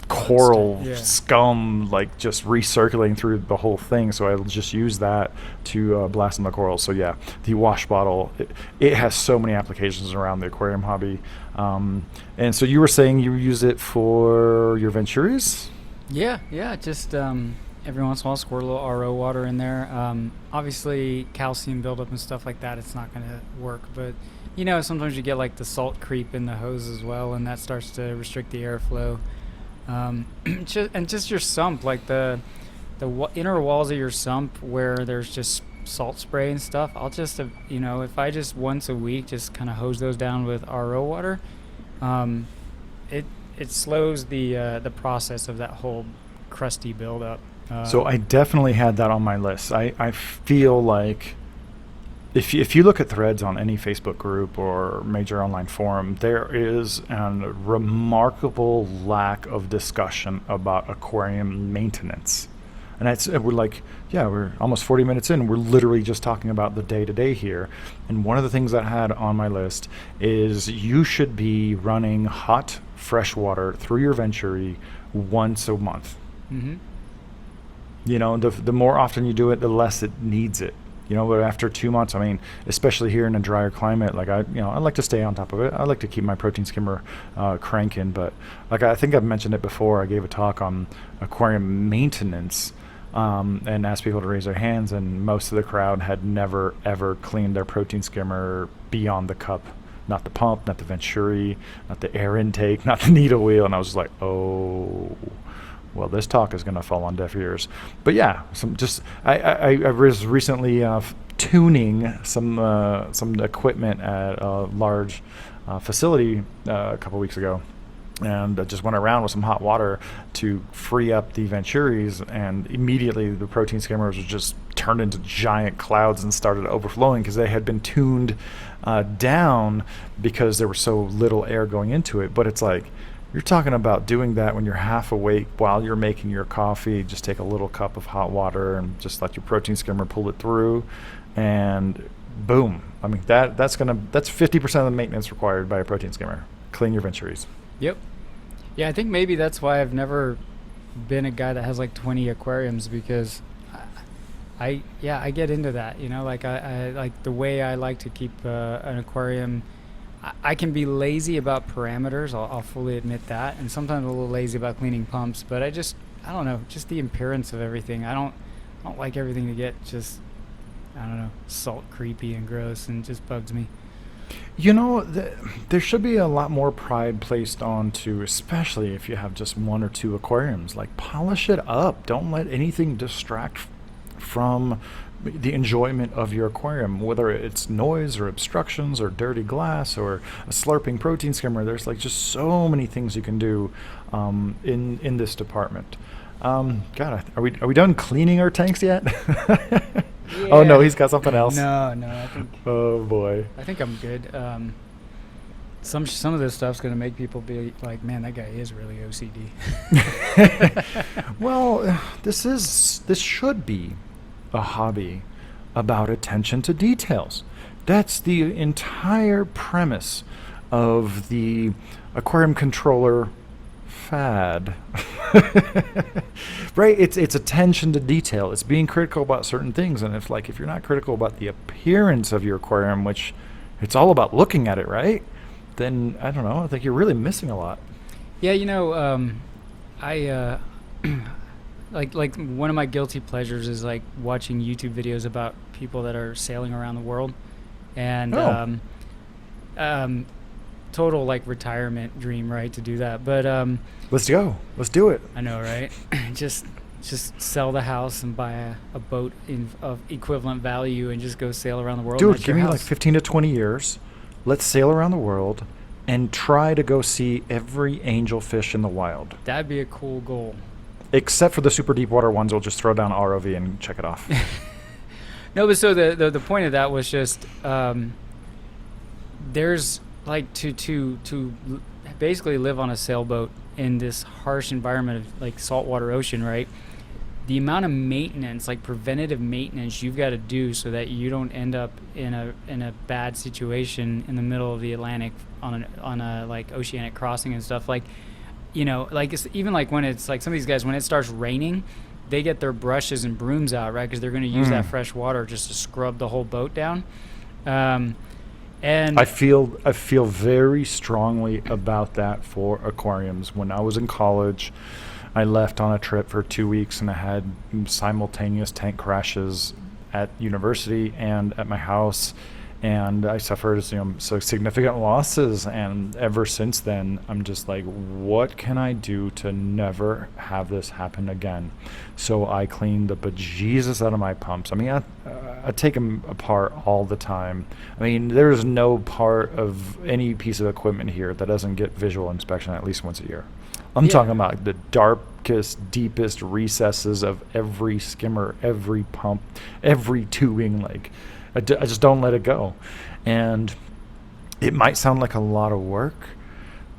coral Yeah. scum like just recirculating through the whole thing, so I'll just use that to blast on the corals. So yeah, the wash bottle, it has so many applications around the aquarium hobby. And so you were saying you use it for your Venturis? Yeah, just every once in a while squirt a little RO water in there. Obviously calcium buildup and stuff like that, it's not going to work, but sometimes you get like the salt creep in the hose as well, and that starts to restrict the airflow. Just your sump, like the inner walls of your sump where there's just salt spray and stuff, I'll just if I just once a week just kind of hose those down with RO water, it slows the process of that whole crusty buildup. So I definitely had that on my list. I feel like if you look at threads on any Facebook group or major online forum, there is a remarkable lack of discussion about aquarium maintenance. And we're almost 40 minutes in. We're literally just talking about the day-to-day here. And one of the things I had on my list is you should be running hot, fresh water through your Venturi once a month. Mm-hmm. The more often you do it, the less it needs it. But after 2 months, I mean, especially here in a drier climate, like I like to stay on top of it. I like to keep my protein skimmer cranking, but like I think I've mentioned it before. I gave a talk on aquarium maintenance and asked people to raise their hands, and most of the crowd had never ever cleaned their protein skimmer beyond the cup. Not the pump, not the Venturi, not the air intake, not the needle wheel, and I was just like, oh. Well, this talk is going to fall on deaf ears. But yeah, I was recently tuning some equipment at a large facility a couple weeks ago, and just went around with some hot water to free up the Venturis, and immediately the protein skimmers was just turned into giant clouds and started overflowing because they had been tuned down because there was so little air going into it. But it's like, You're talking about doing that when you're half awake while you're making your coffee. Just take a little cup of hot water and just let your protein skimmer pull it through, and boom. I mean, that's 50% of the maintenance required by a protein skimmer. Clean your Venturis. Yep. Yeah, I think maybe that's why I've never been a guy that has like 20 aquariums, because I get into that, like I like the way I like to keep an aquarium. I can be lazy about parameters. I'll fully admit that, and sometimes a little lazy about cleaning pumps. But I don't know, just the appearance of everything. I don't like everything to get just, I don't know, salt creepy and gross, and just bugs me. There should be a lot more pride placed onto, especially if you have just one or two aquariums. Like, polish it up. Don't let anything distract from the enjoyment of your aquarium, whether it's noise or obstructions or dirty glass or a slurping protein skimmer. There's like just so many things you can do in this department. God, are we done cleaning our tanks yet? Yeah. Oh no, he's got something else. No, I think. Oh boy. I think I'm good. Some of this stuff's gonna make people be like, man, that guy is really OCD. Well, this should be a hobby about attention to details. That's the entire premise of the aquarium controller fad. Right? It's attention to detail. It's being critical about certain things. And if you're not critical about the appearance of your aquarium, which it's all about looking at it, right? Then I don't know. I think you're really missing a lot. Yeah, I like one of my guilty pleasures is like watching YouTube videos about people that are sailing around the world, and total like retirement dream, right, to do that. But let's go. Let's do it. I know, right? just sell the house and buy a boat of equivalent value and just go sail around the world. Dude, give me like 15 to 20 years. Let's sail around the world and try to go see every angelfish in the wild. That'd be a cool goal. Except for the super deep water ones, we'll just throw down ROV and check it off. No, but so the point of that was just there's like to basically live on a sailboat in this harsh environment of like saltwater ocean, right? The amount of maintenance, like preventative maintenance you've got to do so that you don't end up in a bad situation in the middle of the Atlantic on a like oceanic crossing and stuff, like, like it's even like when it's like some of these guys, when it starts raining, they get their brushes and brooms out, right? Because they're going to use that fresh water just to scrub the whole boat down. And I feel very strongly about that for aquariums. When I was in college, I left on a trip for 2 weeks, and I had simultaneous tank crashes at university and at my house, and I suffered so significant losses. And ever since then, I'm just like, what can I do to never have this happen again? So I cleaned the bejesus out of my pumps. I mean, I take them apart all the time. I mean, there's no part of any piece of equipment here that doesn't get visual inspection at least once a year. I'm talking about the darkest, deepest recesses of every skimmer, every pump, every tubing. Like, I just don't let it go. And it might sound like a lot of work,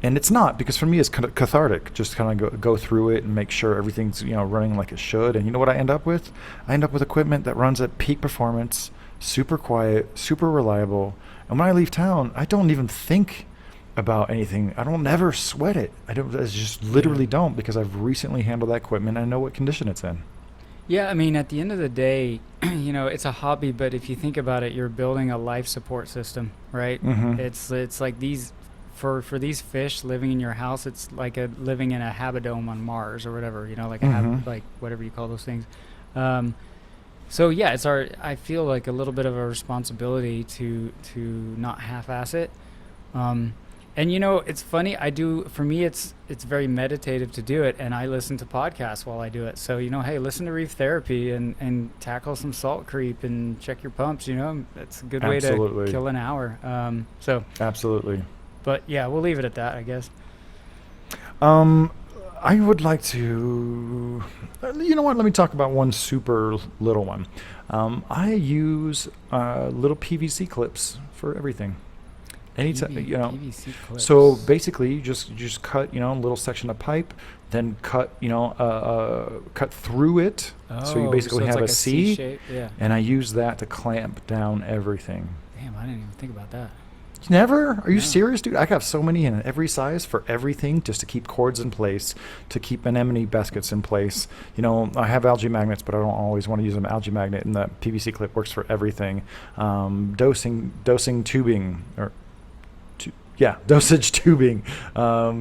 and it's not, because for me it's cathartic. Just kind of go through it and make sure everything's running like it should. And you know what I end up with? I end up with equipment that runs at peak performance, super quiet, super reliable. And when I leave town, I don't even think about anything. I don't ever sweat it. I just literally don't, because I've recently handled that equipment and I know what condition it's in. Yeah, I mean, at the end of the day, it's a hobby, but if you think about it, you're building a life support system, right? Mm-hmm. It's like these, for these fish living in your house, it's like living in a habidome on Mars or whatever, like like whatever you call those things. So yeah, I feel like a little bit of a responsibility to not half-ass it. And it's funny, for me it's very meditative to do it, and I listen to podcasts while I do it. So, hey, listen to Reef Therapy and tackle some salt creep and check your pumps, that's a good way to kill an hour. Absolutely. But yeah, we'll leave it at that, I guess. I would like to, let me talk about one super little one. I use little PVC clips for everything. Anytime, PVC clips. So basically, you just cut, a little section of pipe, then cut, cut through it. So you basically it's have like a C shape. Yeah. and I use that to clamp down everything. Damn, I didn't even think about that. Never? Are you No. serious, dude? I got so many in every size for everything, just to keep cords in place, to keep anemone baskets in place. I have algae magnets, but I don't always want to use an algae magnet, and the PVC clip works for everything. Dosing tubing, dosage tubing,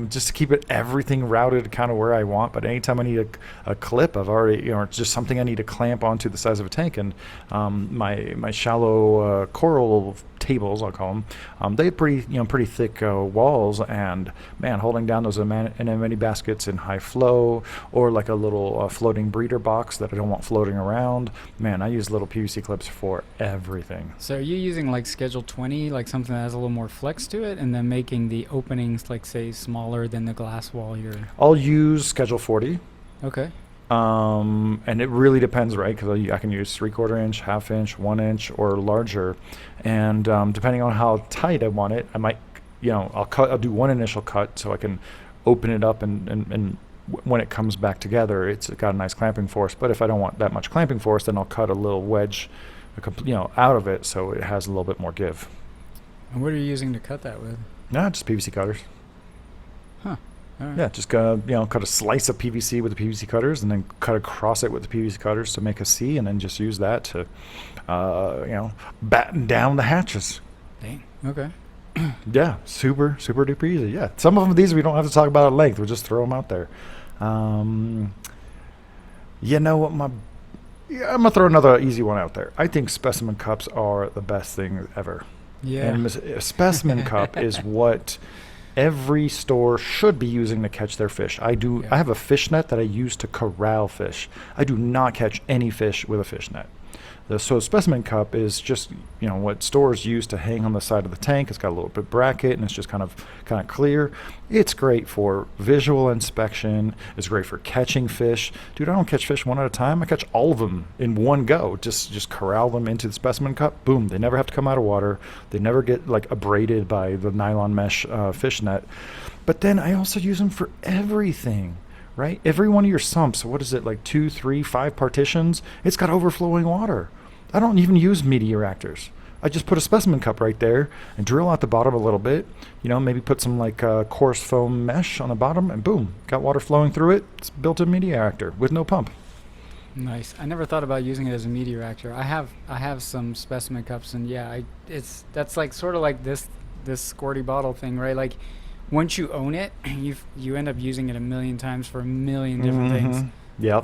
just to keep everything routed kind of where I want. But anytime I need a clip, I've already, it's just something I need to clamp onto the size of a tank. And my shallow coral tables, I'll call them, they have pretty thick walls. And man, holding down those anemone baskets in high flow, or like a little floating breeder box that I don't want floating around. Man, I use little PVC clips for everything. So are you using like Schedule 20, like something that has a little more flex to it, and then making the openings, like say, smaller than the glass wall I'll use Schedule 40. Okay. And it really depends, right? Because I can use 3/4 inch, 1/2 inch, 1 inch, or larger. And depending on how tight I want it, I might, I'll do one initial cut so I can open it up, and when it comes back together, it's got a nice clamping force. But if I don't want that much clamping force, then I'll cut a little wedge, out of it, so it has a little bit more give. And what are you using to cut that with? Nah, just PVC cutters. Huh. All right. Yeah, just cut a slice of PVC with the PVC cutters, and then cut across it with the PVC cutters to make a C, and then just use that to, batten down the hatches. Dang. Okay. Yeah, super duper easy. Yeah, some of these we don't have to talk about at length. We'll just throw them out there. You know what, I'm gonna throw another easy one out there. I think specimen cups are the best thing ever. Yeah. And a specimen cup is what every store should be using to catch their fish. I have a fish net that I use to corral fish. I do not catch any fish with a fish net. So specimen cup is just what stores use to hang on the side of the tank. It's got a little bit bracket, and it's just kind of clear. It's great for visual inspection. It's great for catching fish. Dude, I don't catch fish one at a time. I catch all of them in one go. Just corral them into the specimen cup. Boom. They never have to come out of water. They never get abraded by the nylon mesh fish net. But then I also use them for everything. Right? Every one of your sumps, what is it, 2, 3, 5 partitions? It's got overflowing water. I don't even use media reactors. I just put a specimen cup right there and drill out the bottom a little bit. Maybe put some coarse foam mesh on the bottom, and boom, got water flowing through it. It's built-in media reactor with no pump. Nice. I never thought about using it as a media reactor. I have some specimen cups, and yeah, that's sort of like this squirty bottle thing, right? Once you own it, you end up using it a million times for a million different things. Yep.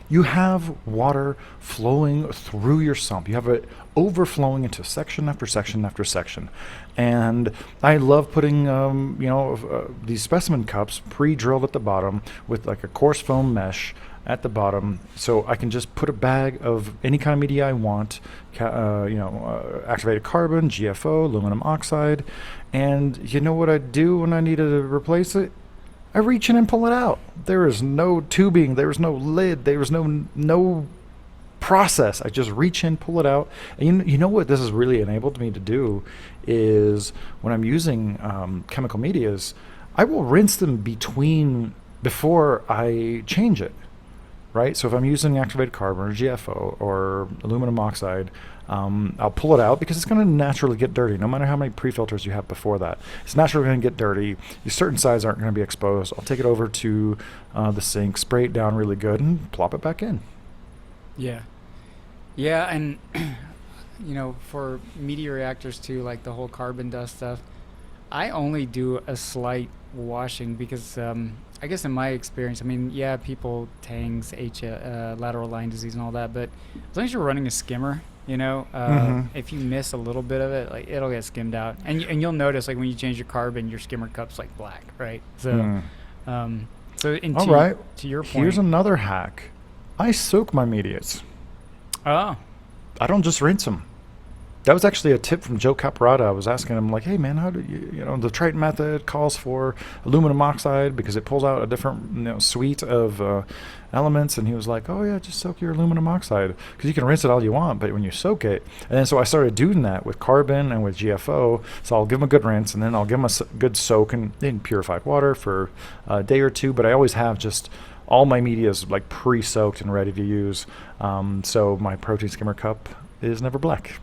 You have water flowing through your sump. You have it overflowing into section after section after section. And I love putting, these specimen cups pre-drilled at the bottom with a coarse foam mesh at the bottom, so I can just put a bag of any kind of media I want, activated carbon, GFO, aluminum oxide, and you know what I do when I need to replace it? I reach in and pull it out. There is no tubing, there is no lid, there is no process. I just reach in, pull it out. And you know what this has really enabled me to do is when I'm using chemical medias, I will rinse them before I change it. Right, so if I'm using activated carbon or GFO or aluminum oxide, I'll pull it out because it's going to naturally get dirty. No matter how many pre-filters you have before that, it's naturally going to get dirty. Certain sides aren't going to be exposed. I'll take it over to the sink, spray it down really good, and plop it back in. Yeah, and for media reactors too, like the whole carbon dust stuff, I only do a slight washing because I guess in my experience, people tangs, lateral line disease and all that, but as long as you're running a skimmer, if you miss a little bit of it, it'll get skimmed out, and you'll notice when you change your carbon, your skimmer cup's black, right? So, to your point, here's another hack. I soak my medias. Oh, I don't just rinse them. That was actually a tip from Joe Caparata. I was asking him, like, hey, man, how do the Triton method calls for aluminum oxide because it pulls out a different suite of elements. And he was like, oh, yeah, just soak your aluminum oxide because you can rinse it all you want. But when you soak it, and then so I started doing that with carbon and with GFO. So I'll give them a good rinse and then I'll give them a good soak in purified water for a day or two. But I always have just all my media is like pre-soaked and ready to use. So my protein skimmer cup is never black.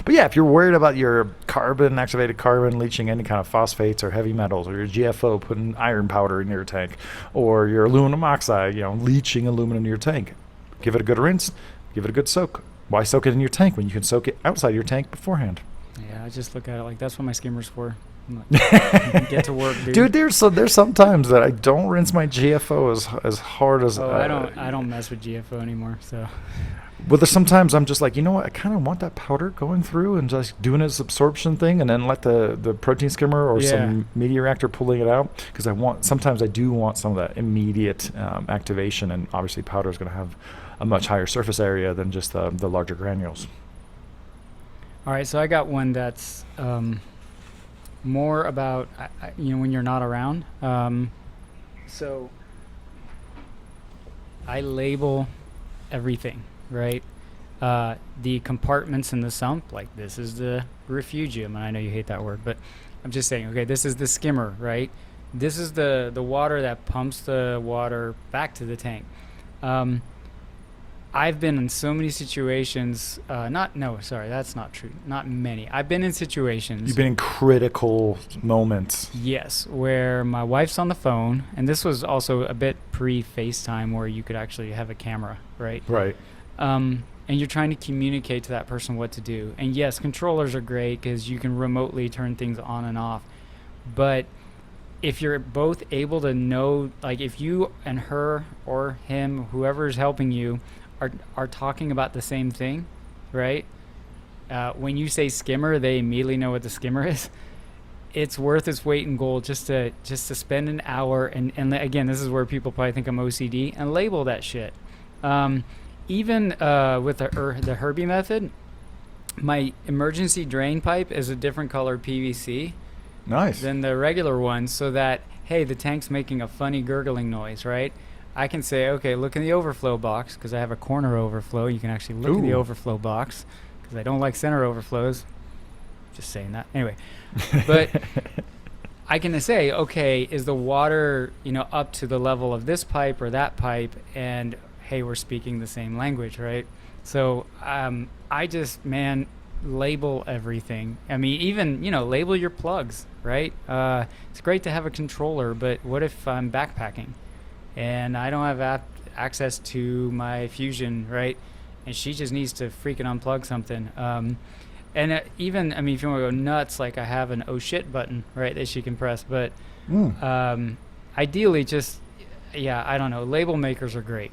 But yeah, if you're worried about your activated carbon leaching any kind of phosphates or heavy metals, or your GFO putting iron powder in your tank, or your aluminum oxide, leaching aluminum in your tank, give it a good rinse, give it a good soak. Why soak it in your tank when you can soak it outside your tank beforehand? Yeah, I just look at it like that's what my skimmer's for. Like, get to work, dude. There's some times that I don't rinse my GFO as hard as. Oh, I don't mess with GFO anymore. So. Well, there's sometimes I'm just like, you know what? I kind of want that powder going through and just doing its absorption thing, and then let the protein skimmer or some media reactor pulling it out, because sometimes I do want some of that immediate activation, and obviously powder is going to have a much higher surface area than just the larger granules. All right, so I got one that's more about when you're not around. So I label everything. Right, the compartments in the sump, like this is the refugium, and I know you hate that word, but I'm just saying, okay, this is the skimmer, right? This is the water that pumps the water back to the tank. I've been in so many situations, that's not true, not many. I've been in situations. You've been in critical moments. Yes, where my wife's on the phone, and this was also a bit pre-FaceTime where you could actually have a camera, right? Right. And you're trying to communicate to that person what to do. And yes, controllers are great because you can remotely turn things on and off. But if you're both able to know, like if you and her or him, whoever is helping you, are talking about the same thing, right? When you say skimmer, they immediately know what the skimmer is. It's worth its weight in gold just to spend an hour and again, this is where people probably think I'm OCD, and label that shit. Even with the Herbie method, my emergency drain pipe is a different color PVC than the regular one, so that, hey, the tank's making a funny gurgling noise, right? I can say, okay, look in the overflow box, because I have a corner overflow. You can actually look in the overflow box, because I don't like center overflows. Just saying that. Anyway, but I can say, okay, is the water, up to the level of this pipe or that pipe, and hey, we're speaking the same language, right? So I just, label everything. I mean, even, label your plugs, right? It's great to have a controller, but what if I'm backpacking and I don't have access to my Fusion, right? And she just needs to freaking unplug something. And even, if you want to go nuts, like I have an oh shit button, right, that she can press. But ideally, just, I don't know. Label makers are great.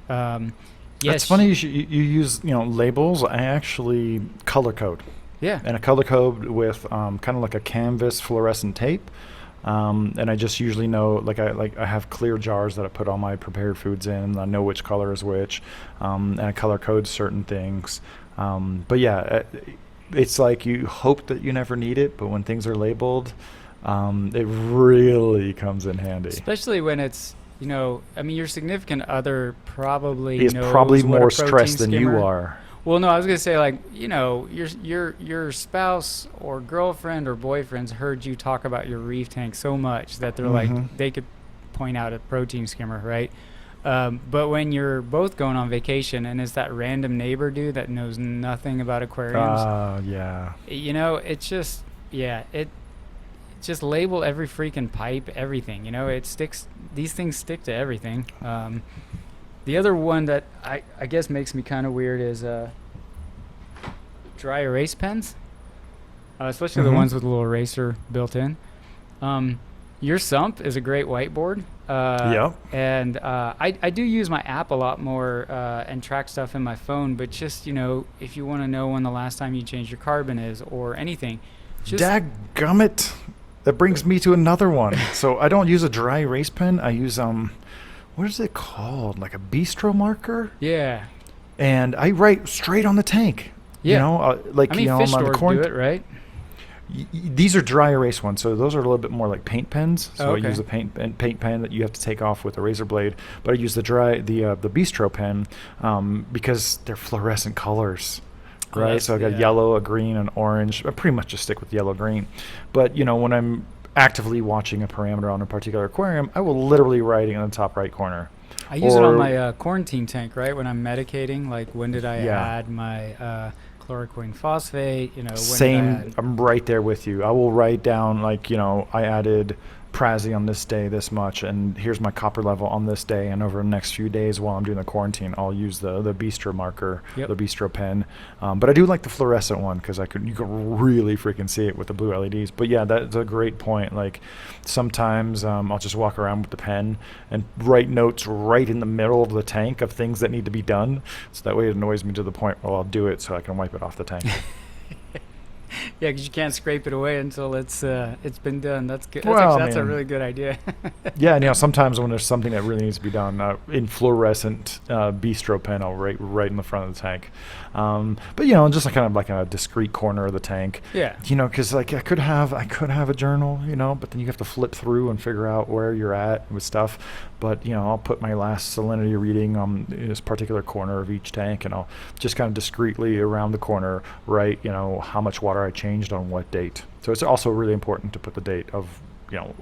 Yes, it's funny you use labels. I actually color code. Yeah. And I color code with kind of like a canvas fluorescent tape. And I just usually know, I have clear jars that I put all my prepared foods in. I know which color is which, and I color code certain things. But yeah, it's like you hope that you never need it, but when things are labeled, it really comes in handy. Especially when it's, your significant other probably is knows probably what more a protein stressed than skimmer. you are. Well, no, I was gonna say, your spouse or girlfriend or boyfriend's heard you talk about your reef tank so much that they're like, they could point out a protein skimmer, right? But when you're both going on vacation and it's that random neighbor dude that knows nothing about aquariums, it's just, it just label every freaking pipe, everything. It sticks. These things stick to everything. The other one that I guess makes me kind of weird is dry erase pens, especially the ones with a little eraser built in. Your sump is a great whiteboard. And I do use my app a lot more and track stuff in my phone. But just, if you want to know when the last time you changed your carbon is or anything. Dadgummit. That brings me to another one. So I don't use a dry erase pen. I use what is it called? Like a bistro marker? Yeah. And I write straight on the tank. Yeah. Like I mean, I'm fish on the stores corn. do it, right? These are dry erase ones, so those are a little bit more like paint pens. So Oh, okay. I use a paint pen that you have to take off with a razor blade. But I use the bistro pen because they're fluorescent colors, Oh, right? So I got yeah. yellow, a green, and orange. I pretty much just stick with yellow, green. But when I'm actively watching a parameter on a particular aquarium, I will literally write it in the top right corner. I use it on Or- my quarantine tank, right? When I'm medicating, like when did I Yeah. add my chloroquine phosphate? When did I Same. add- I'm right there with you. I will write down like I added Prazi on this day this much, and here's my copper level on this day, and over the next few days while I'm doing the quarantine, I'll use the bistro marker, Yep. the bistro pen. But I do like the fluorescent one because you can really freaking see it with the blue LEDs. But yeah, that's a great point. Like sometimes I'll just walk around with the pen and write notes right in the middle of the tank of things that need to be done, so that way it annoys me to the point where I'll do it so I can wipe it off the tank. Yeah, because you can't scrape it away until it's been done. That's good. Well, That's a man. really good idea. Yeah, and sometimes when there's something that really needs to be done, in fluorescent bistro pen, I'll write right in the front of the tank. But just kind of like a discrete corner of the tank. Yeah. Because like I could have a journal, but then you have to flip through and figure out where you're at with stuff. But I'll put my last salinity reading on this particular corner of each tank, and I'll just kind of discreetly around the corner write how much water I changed on what date. So it's also really important to put the date of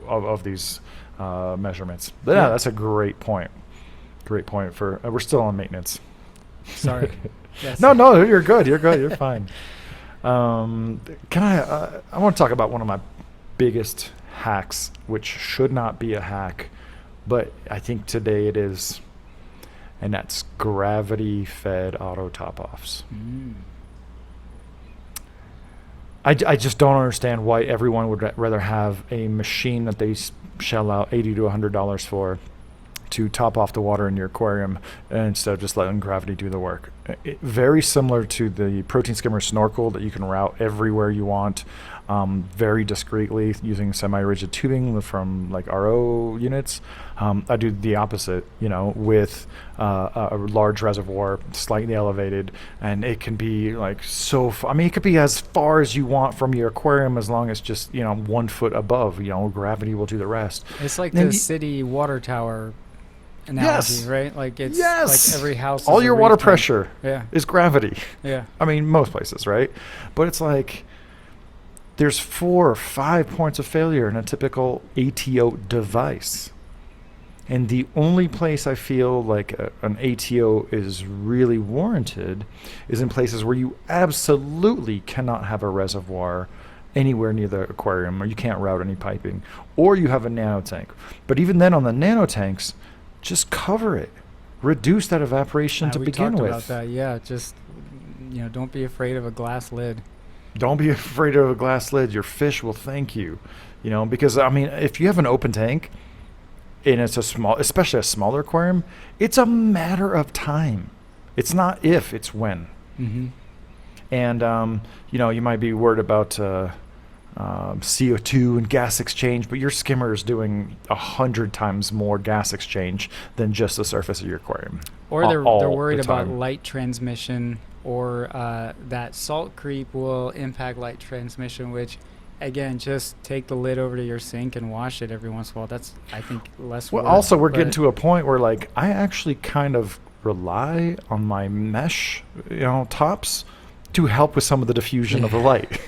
of these measurements. But yeah, that's a great point. Great point for we're still on maintenance. Sorry. Yes. No, you're good. You're fine. Can I want to talk about one of my biggest hacks, which should not be a hack, but I think today it is, and that's gravity-fed auto top-offs. Mm. I just don't understand why everyone would rather have a machine that they shell out $80 to $100 for to top off the water in your aquarium instead of just letting gravity do the work. Very similar to the protein skimmer snorkel that you can route everywhere you want, very discreetly using semi-rigid tubing from like RO units. I do the opposite, with a large reservoir, slightly elevated, and it can be like it could be as far as you want from your aquarium as long as just 1 foot above. Gravity will do the rest. It's like And the city water tower analogy, Yes. right? Like it's Yes. like every house. All is a your reef water tank. pressure Yeah. is gravity. Yeah. I mean, most places, right? But it's like there's 4 or 5 points of failure in a typical ATO device. And the only place I feel like an ATO is really warranted is in places where you absolutely cannot have a reservoir anywhere near the aquarium, or you can't route any piping, or you have a nano tank. But even then on the nano tanks, just cover it. Reduce that evaporation to we begin talked with. about that. Yeah. Just don't be afraid of a glass lid. Don't be afraid of a glass lid. Your fish will thank you. Because I mean, if you have an open tank and it's especially a smaller aquarium, it's a matter of time. It's not if, it's when. Mm-hmm. And you might be worried about CO2 and gas exchange, but your skimmer is doing 100 times more gas exchange than just the surface of your aquarium. Or they're all worried the about time. light transmission, or that salt creep will impact light transmission, which again, just take the lid over to your sink and wash it every once in a while. That's, I think, less Well, work. also we're getting but- to a point where like I actually kind of rely on my mesh, tops to help with some of the diffusion of the light.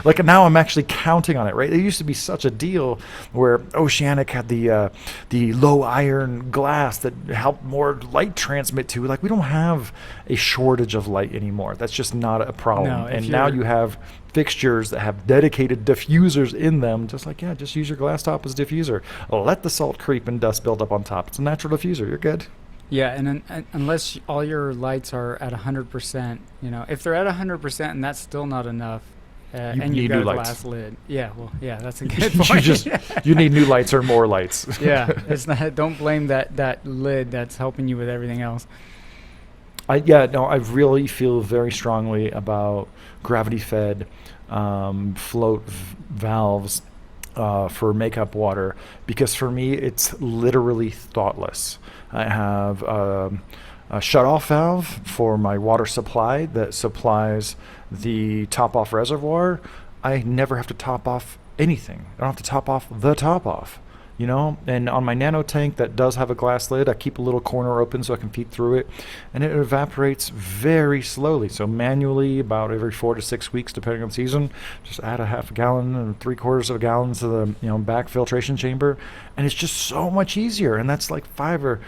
Like now I'm actually counting on it, right? It used to be such a deal where Oceanic had the low iron glass that helped more light transmit to. Like we don't have a shortage of light anymore. That's just not a problem. No, if and now you're- you have fixtures that have dedicated diffusers in them. Just just use your glass top as diffuser. Let the salt creep and dust build up on top. It's a natural diffuser. You're good. Yeah, and unless all your lights are at 100%, if they're at 100% and that's still not enough, and need you've got new a lights. glass lid. Yeah, well, yeah, that's a good point. you need new lights or more lights. Yeah, it's not. Don't blame that lid that's helping you with everything else. I really feel very strongly about gravity-fed float valves for makeup water, because for me it's literally thoughtless. I have shut-off valve for my water supply that supplies the top-off reservoir, I never have to top off anything. I don't have to top off the top-off. You know, and on my nano tank that does have a glass lid, I keep a little corner open so I can feed through it, and it evaporates very slowly. So manually, about every 4 to 6 weeks, depending on the season, just add a half a gallon and 3/4 of a gallon to the back filtration chamber, and it's just so much easier. And that's like 5 or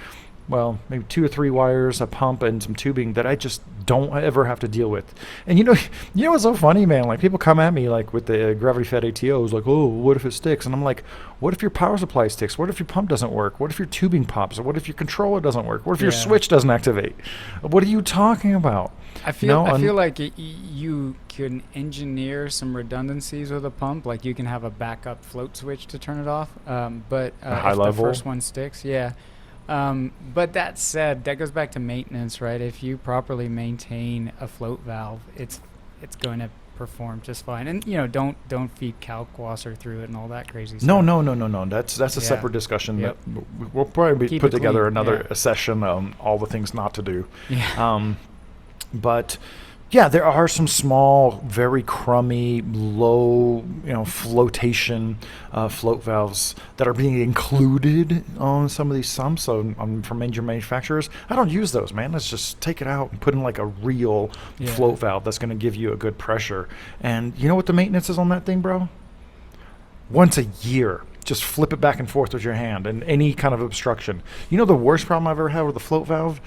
maybe 2 or 3 wires, a pump, and some tubing that I just don't ever have to deal with. And you know what's so funny, man? Like, people come at me like with the gravity-fed ATOs, like, oh, what if it sticks? And I'm like, what if your power supply sticks? What if your pump doesn't work? What if your tubing pops? Or what if your controller doesn't work? What if your switch doesn't activate? What are you talking about? I feel like you can engineer some redundancies with a pump. Like, you can have a backup float switch to turn it off. But high if level? the first one sticks, yeah. But that said, that goes back to maintenance, right? If you properly maintain a float valve, it's going to perform just fine. And don't feed kalkwasser through it and all that crazy stuff. No. That's a separate discussion. Yep. That we'll probably Keep put it together clean, another session on all the things not to do. Yeah. But yeah, there are some small, very crummy, low, flotation float valves that are being included on some of these sumps. So from major manufacturers, I don't use those, man. Let's just take it out and put in like a real float valve that's going to give you a good pressure. And you know what the maintenance is on that thing, bro? Once a year. Just flip it back and forth with your hand and any kind of obstruction. You know the worst problem I've ever had with the float valve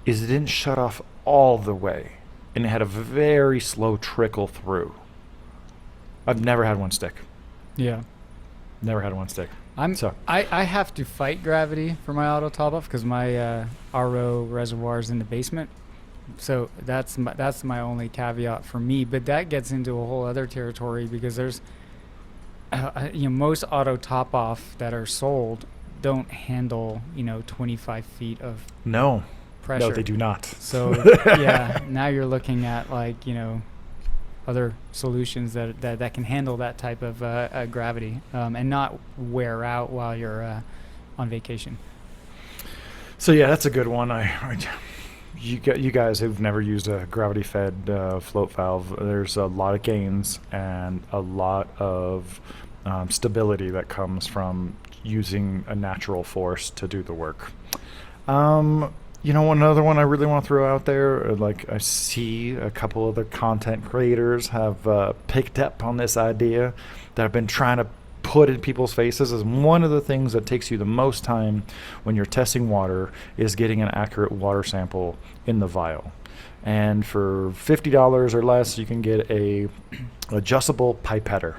is it didn't shut off all the way. And it had a very slow trickle through. I've never had one stick. Yeah. Never had one stick. I have to fight gravity for my auto top off because my RO reservoir is in the basement. So that's my only caveat for me. But that gets into a whole other territory because there's most auto top off that are sold don't handle 25 feet of pressure. No, they do not. So now you're looking at other solutions that can handle that type of gravity and not wear out while you're on vacation. So yeah, that's a good one. You guys who've never used a gravity-fed float valve, there's a lot of gains and a lot of stability that comes from using a natural force to do the work. Another one I really want to throw out there, like I see a couple other content creators have picked up on this idea that I've been trying to put in people's faces, is one of the things that takes you the most time when you're testing water is getting an accurate water sample in the vial. And for $50 or less, you can get a adjustable pipetter.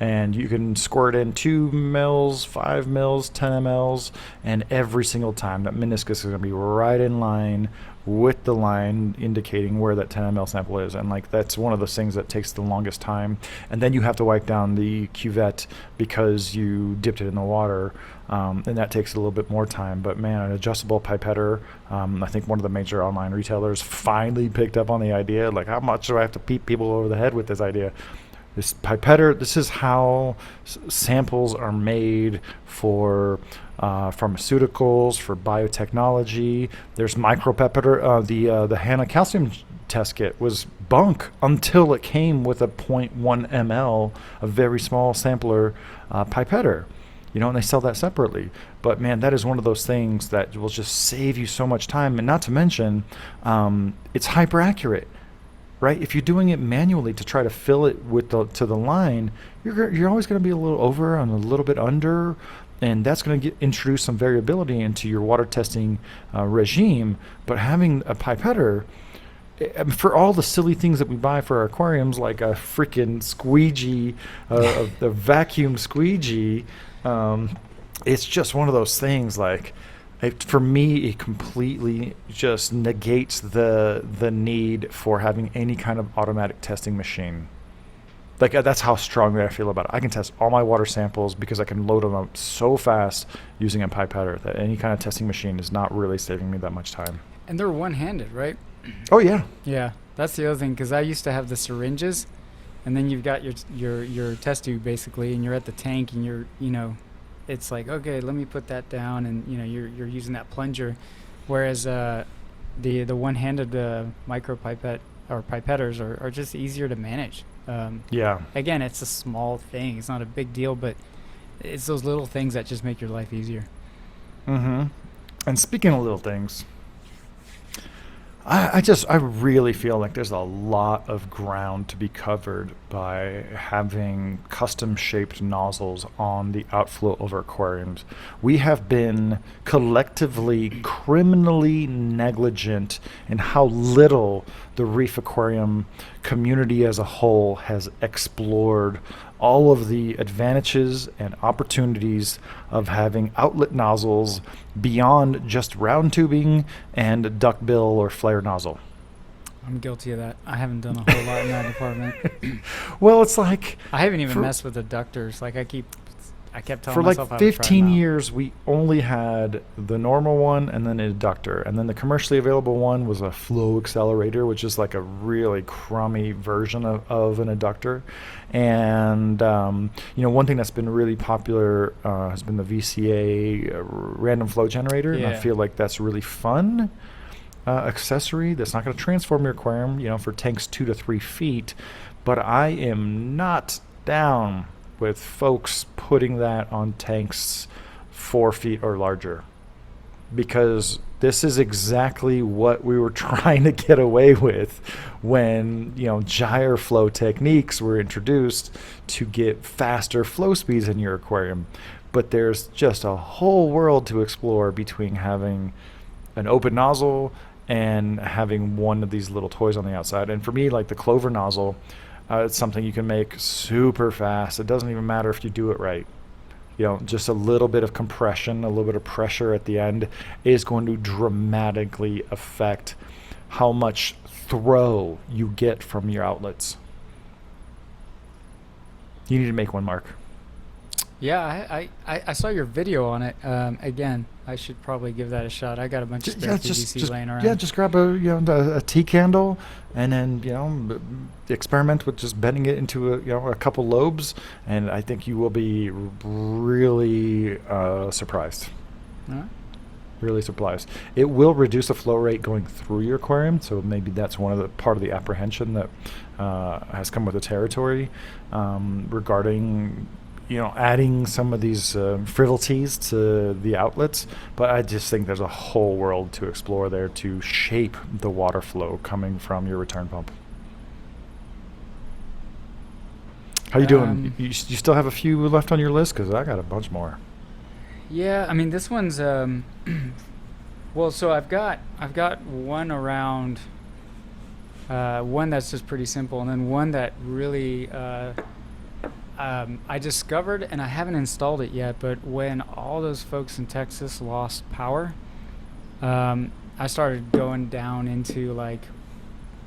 And you can squirt in 2 mils, 5 mils, 10 mls, and every single time that meniscus is going to be right in line with the line indicating where that 10 ml sample is. And that's one of those things that takes the longest time. And then you have to wipe down the cuvette because you dipped it in the water, and that takes a little bit more time. But man, an adjustable pipetter, I think one of the major online retailers finally picked up on the idea. Like, how much do I have to beat people over the head with this idea? This pipetter, this is how samples are made for pharmaceuticals, for biotechnology. There's micropipetter. The Hanna calcium test kit was bunk until it came with a 0.1 ml, a very small sampler pipetter. And they sell that separately. But man, that is one of those things that will just save you so much time. And not to mention, it's hyper accurate. Right? If you're doing it manually to try to fill it to the line, you're always going to be a little over and a little bit under, and that's going to introduce some variability into your water testing regime. But having a pipetter, for all the silly things that we buy for our aquariums, like a freaking squeegee, the vacuum squeegee, it's just one of those things for me, it completely just negates the need for having any kind of automatic testing machine. That's how strongly I feel about it. I can test all my water samples because I can load them up so fast using a pipetter that any kind of testing machine is not really saving me that much time. And they're one-handed, right? Oh yeah. Yeah, that's the other thing, because I used to have the syringes, and then you've got your test tube basically, and you're at the tank, and you're it's like, okay, let me put that down, and you're using that plunger, whereas the one-handed micro pipette or pipetters are just easier to manage. Yeah. Again, it's a small thing. It's not a big deal, but it's those little things that just make your life easier. Mm-hmm. And speaking of little things, I really feel like there's a lot of ground to be covered by having custom shaped nozzles on the outflow of our aquariums. We have been collectively criminally negligent in how little the reef aquarium community as a whole has explored all of the advantages and opportunities of having outlet nozzles beyond just round tubing and duckbill or flare nozzle. I'm guilty of that. I haven't done a whole lot in that department. Well, it's like I haven't even messed with the ductors. Like I kept telling for myself like I would try 15 them out. years, we only had the normal one and then a ductor. And then the commercially available one was a flow accelerator, which is like a really crummy version of an adductor. And, one thing that's been really popular has been the VCA random flow generator. And I Yeah. feel like that's really fun. Accessory that's not going to transform your aquarium, for tanks 2 to 3 feet. But I am not down with folks putting that on tanks 4 feet or larger, because this is exactly what we were trying to get away with when gyre flow techniques were introduced to get faster flow speeds in your aquarium. But there's just a whole world to explore between having an open nozzle and having one of these little toys on the outside. And for me, like the clover nozzle, it's something you can make super fast. It doesn't even matter if you do it right. Just a little bit of compression, a little bit of pressure at the end is going to dramatically affect how much throw you get from your outlets. You need to make one, Mark. Yeah, I saw your video on it. Again, I should probably give that a shot. I got a bunch of spare PVC laying around. Yeah, just grab a tea candle and then experiment with just bending it into a couple lobes, and I think you will be really surprised. Huh? Really surprised. It will reduce the flow rate going through your aquarium, so maybe that's part of the apprehension that has come with the territory regarding adding some of these frivolities to the outlets. But I just think there's a whole world to explore there to shape the water flow coming from your return pump. How you doing? You still have a few left on your list? Because I got a bunch more. Yeah, I mean this one's well, so I've got one around one that's just pretty simple, and then one that really I discovered, and I haven't installed it yet, but when all those folks in Texas lost power, I started going down into like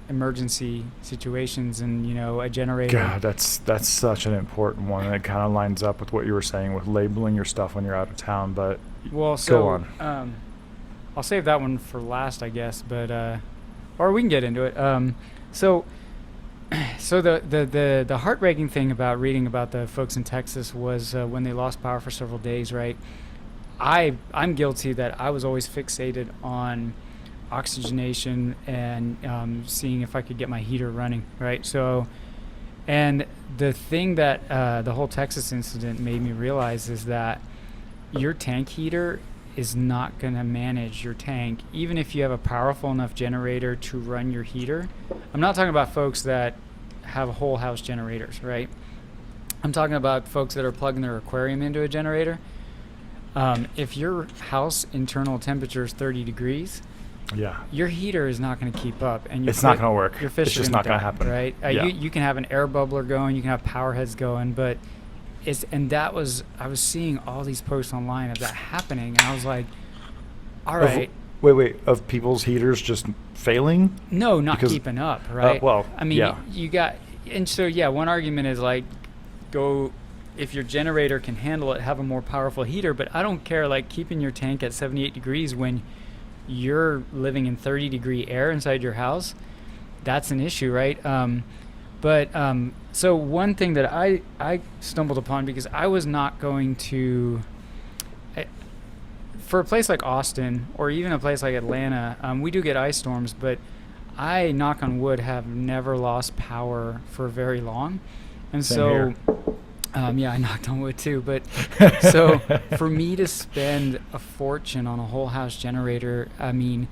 emergency situations and a generator. God, that's such an important one, and it kind of lines up with what you were saying with labeling your stuff when you're out of town. But Well, so go on. I'll save that one for last, I guess, but or we can get into it. So the heartbreaking thing about reading about the folks in Texas was when they lost power for several days, right? I'm guilty that I was always fixated on oxygenation and seeing if I could get my heater running, right? So, and the thing that the whole Texas incident made me realize is that your tank heater is not going to manage your tank, even if you have a powerful enough generator to run your heater. I'm not talking about folks that have whole house generators, right? I'm talking about folks that are plugging their aquarium into a generator. If your house internal temperature is 30 degrees, Yeah. your heater is not going to keep up, and It's not going to work. Your fish It's are just gonna not going to die, happen. right? Yeah. You can have an air bubbler going, you can have power heads going, but I was seeing all these posts online of that happening, and I was like, all right. Wait. Of people's heaters just failing? No, not Because- keeping up, right? well, I mean, yeah. you got, and so yeah, one argument is like, go, if your generator can handle it, have a more powerful heater. But I don't care, like keeping your tank at 78 degrees when you're living in 30-degree air inside your house, that's an issue, right? So one thing that I stumbled upon, because I was not going to for a place like Austin or even a place like Atlanta, we do get ice storms, but I, knock on wood, have never lost power for very long. And Same so, here. yeah, I knocked on wood too. But so for me to spend a fortune on a whole house generator, I mean,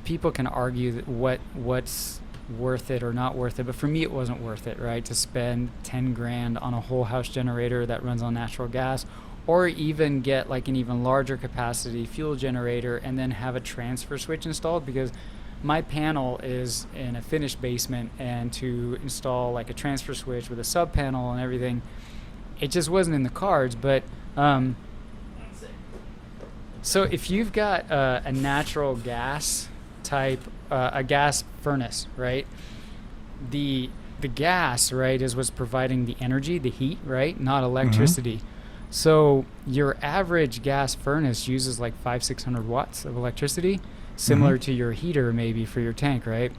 people can argue that what's worth it or not worth it, but for me it wasn't worth it, right? To spend 10 grand on a whole house generator that runs on natural gas, or even get like an even larger capacity fuel generator and then have a transfer switch installed, because my panel is in a finished basement, and to install like a transfer switch with a sub panel and everything, it just wasn't in the cards. But so if you've got a natural gas type, a gas furnace, right? The gas, right, is what's providing the energy, the heat, right? Not electricity. So your average gas furnace uses like 500-600 watts of electricity, similar to your heater maybe for your tank, right?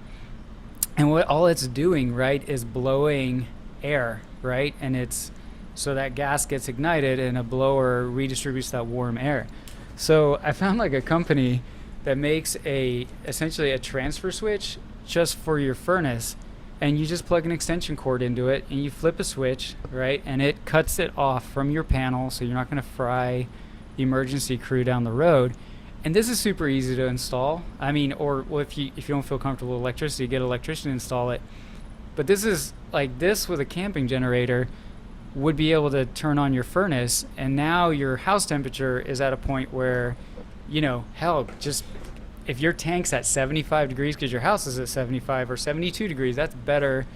And what all it's doing, right, is blowing air, right? And it's so that gas gets ignited and a blower redistributes that warm air. So I found like a company that makes essentially a transfer switch just for your furnace, and you just plug an extension cord into it and you flip a switch, right? And it cuts it off from your panel, so you're not going to fry the emergency crew down the road. And this is super easy to install. I mean, or well, if you don't feel comfortable with electricity, get an electrician to install it. But this is like this with a camping generator would be able to turn on your furnace, and now your house temperature is at a point where, you know, hell, just if your tank's at 75 degrees because your house is at 75 or 72 degrees, that's better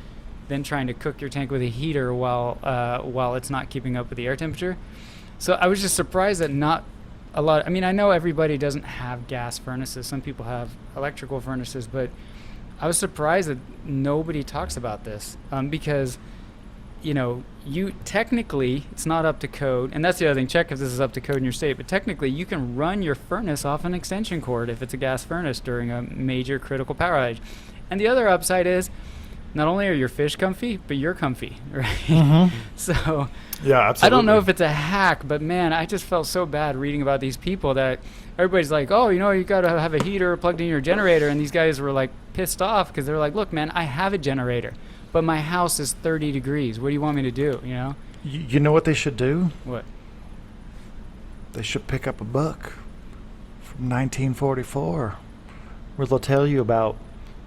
than trying to cook your tank with a heater while it's not keeping up with the air temperature. So I was just surprised that not a lot. I mean, I know everybody doesn't have gas furnaces. Some people have electrical furnaces, but I was surprised that nobody talks about this, because, you know, you technically, it's not up to code, and that's the other thing, check if this is up to code in your state, but technically you can run your furnace off an extension cord if it's a gas furnace during a major critical power outage. And the other upside is, not only are your fish comfy, but you're comfy, right? So Yeah, absolutely. I don't know if it's a hack, but man, I just felt so bad reading about these people that everybody's like, oh, you know, you got to have a heater plugged in your generator. And these guys were like pissed off because they're like, look, man, I have a generator, but my house is 30 degrees. What do you want me to do? You know? You know what they should do? What? They should pick up a book from 1944 where they'll tell you about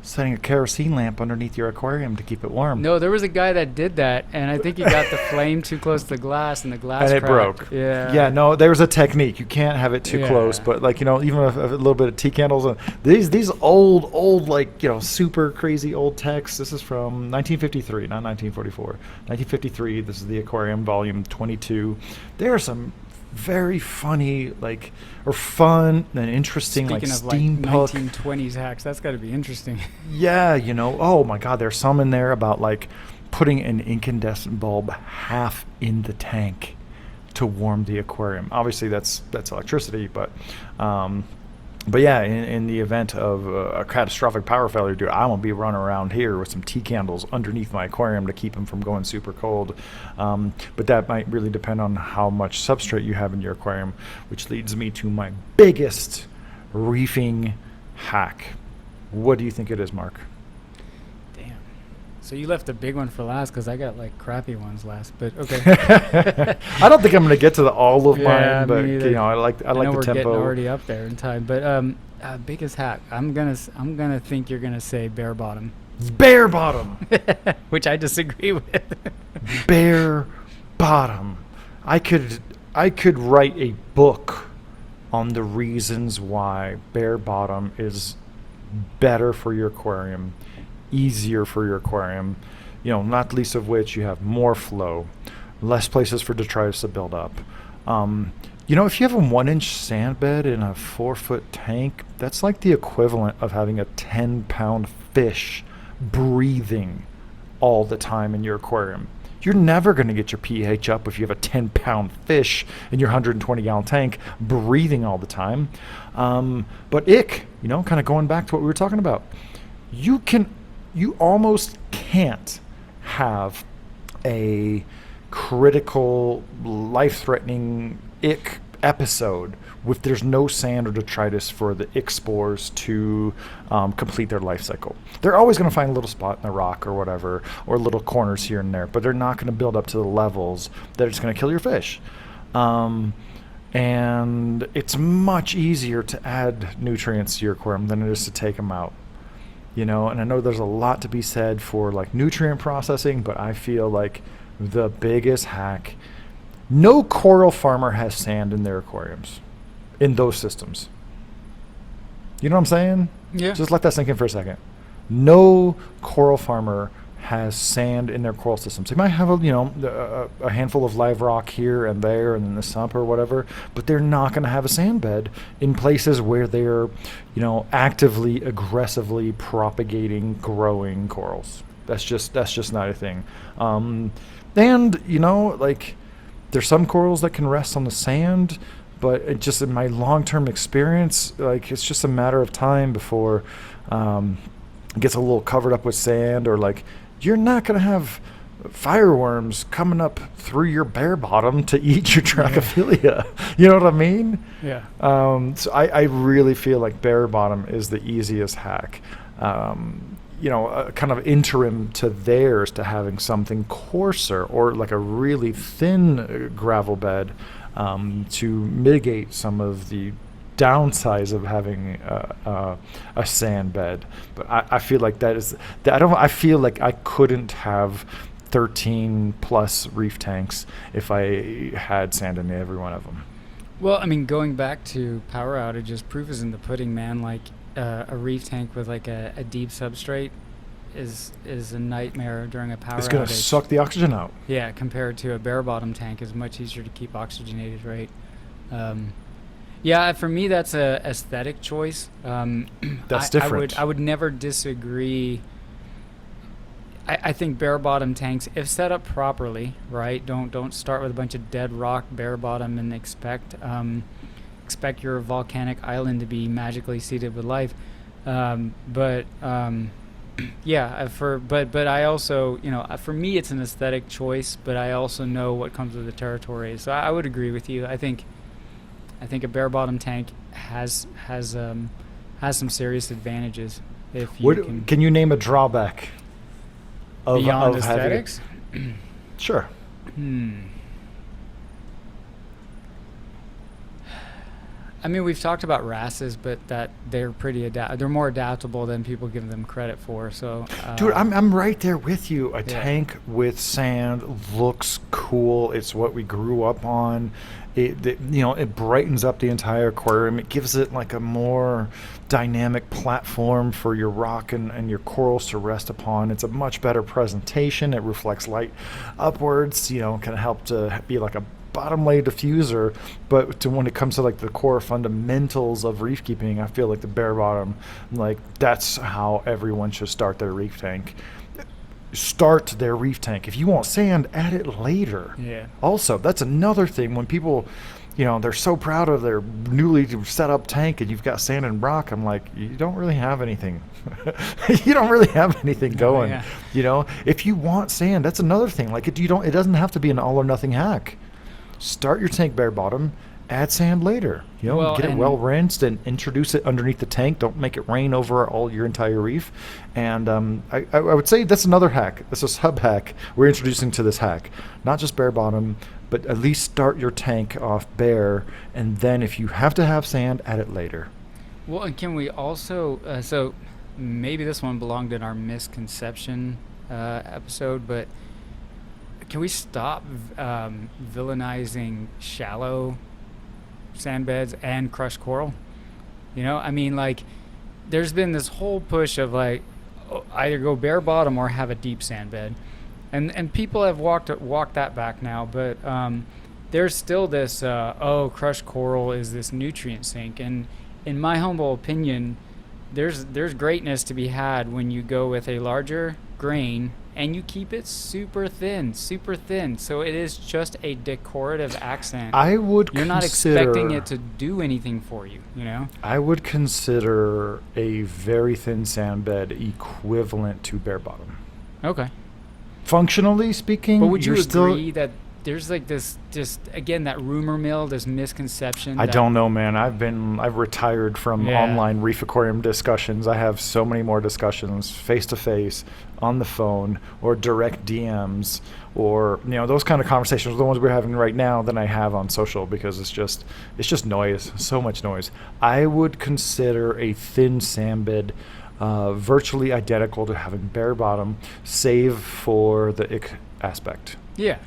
setting a kerosene lamp underneath your aquarium to keep it warm. No, there was a guy that did that, and I think he got the flame too close to the glass, and the glass and it cracked. broke. Yeah. Yeah, no, there's a technique. You can't have it too Yeah. close, but like, you know, even a little bit of tea candles. These old, like, you know, super crazy old texts. This is from 1953, not 1944. 1953, this is the aquarium, volume 22. There are some very funny, like, or fun and interesting, Speaking like, of like steampunk 1920s hacks, that's got to be interesting. Yeah, you know, oh my God, there's some in there about like putting an incandescent bulb half in the tank to warm the aquarium. Obviously, that's electricity, but yeah, in the event of a catastrophic power failure, dude, I'm gonna be running around here with some tea candles underneath my aquarium to keep them from going super cold. But that might really depend on how much substrate you have in your aquarium, which leads me to my biggest reefing hack. What do you think it is, Mark? Damn. So you left the big one for last because I got like crappy ones last, but okay. I don't think I'm gonna get to all of Yeah, mine, but me either. you know, I like I know the we're getting tempo. already up there in time, but biggest hack. I'm gonna think you're gonna say bare bottom, Bare bottom. which I disagree with. Bare bottom. I could write a book on the reasons why bare bottom is better for your aquarium, easier for your aquarium, you know, not least of which you have more flow, less places for detritus to build up. You know, if you have a 1-inch sand bed in a 4-foot tank, that's like the equivalent of having a 10-pound fish breathing all the time in your aquarium. You're never going to get your pH up if you have a 10-pound fish in your 120-gallon tank breathing all the time. But ick, you know, kind of going back to what we were talking about, you almost can't have a critical, life-threatening ick episode if there's no sand or detritus for the ick spores to complete their life cycle. They're always going to find a little spot in the rock or whatever, or little corners here and there, but they're not going to build up to the levels that it's going to kill your fish. And it's much easier to add nutrients to your aquarium than it is to take them out. And I know there's a lot to be said for like nutrient processing, but I feel like the biggest hack, no coral farmer has sand in their aquariums, in those systems. You know what I'm saying? Yeah. Just let that sink in for a second. No coral farmer has sand in their coral systems. They might have a handful of live rock here and there and in the sump or whatever, but they're not going to have a sand bed in places where they're, actively, aggressively propagating, growing corals. That's just not a thing. And there's some corals that can rest on the sand, but it just, in my long-term experience, it's just a matter of time before it gets a little covered up with sand, or you're not going to have fireworms coming up through your bare bottom to eat your Dracophilia. You know what I mean? Yeah. So I really feel like bare bottom is the easiest hack. Kind of interim to theirs, to having something coarser or like a really thin gravel bed to mitigate some of the downsides of having a sand bed. But I feel like I feel like I couldn't have 13 plus reef tanks if I had sand in every one of them. Well, I mean, going back to power outages, proof is in the pudding, man. A reef tank with a deep substrate is a nightmare during a power outage. It's going to suck the oxygen out. Yeah, compared to a bare bottom tank, is much easier to keep oxygenated, right? Yeah, for me that's a aesthetic choice. That's different. I would never disagree. I think bare bottom tanks, if set up properly, right? Don't start with a bunch of dead rock bare bottom and expect your volcanic island to be magically seeded with life. But I also, for me it's an aesthetic choice, but I also know what comes with the territory. So I would agree with you. I think a bare bottom tank has some serious advantages. If you can you name a drawback beyond of aesthetics? Sure. I mean, we've talked about wrasses, but that they're they're more adaptable than people give them credit for. So, dude, I'm right there with you. A tank with sand looks cool. It's what we grew up on. It brightens up the entire aquarium. It gives it like a more dynamic platform for your rock and your corals to rest upon. It's a much better presentation. It reflects light upwards. Can help to be like a bottom lay diffuser. But when it comes to the core fundamentals of reef keeping, I feel like the bare bottom, that's how everyone should start their reef tank. Start their reef tank. If you want sand, add it later. Yeah. Also, that's another thing. When people, they're so proud of their newly set up tank and you've got sand and rock, I'm like, you don't really have anything. You don't really have anything going. Yeah. If you want sand, that's another thing. It doesn't have to be an all or nothing hack. Start your tank bare bottom, add sand later. Get it well rinsed and introduce it underneath the tank. Don't make it rain over all your entire reef. And I would say that's another hack. That's a sub hack we're introducing to this hack. Not just bare bottom, but at least start your tank off bare, and then if you have to have sand, add it later. Well, and can we also so maybe this one belonged in our misconception episode, but can we stop villainizing shallow sand beds and crushed coral? There's been this whole push of either go bare bottom or have a deep sand bed, and people have walked that back now, but there's still this crushed coral is this nutrient sink, and in my humble opinion, there's greatness to be had when you go with a larger grain and you keep it super thin, so it is just a decorative accent. You're not expecting it to do anything for you, I would consider a very thin sand bed equivalent to bare bottom. Okay. Functionally speaking, but would you agree that there's like this, just again, that rumor mill, this misconception. I that, don't know, man. I've retired from Yeah. online reef aquarium discussions. I have so many more discussions face to face, on the phone, or direct DMs, or those kind of conversations, the ones we're having right now, than I have on social, because it's just noise, so much noise. I would consider a thin sand bed virtually identical to having bare bottom, save for the ick aspect. Yeah.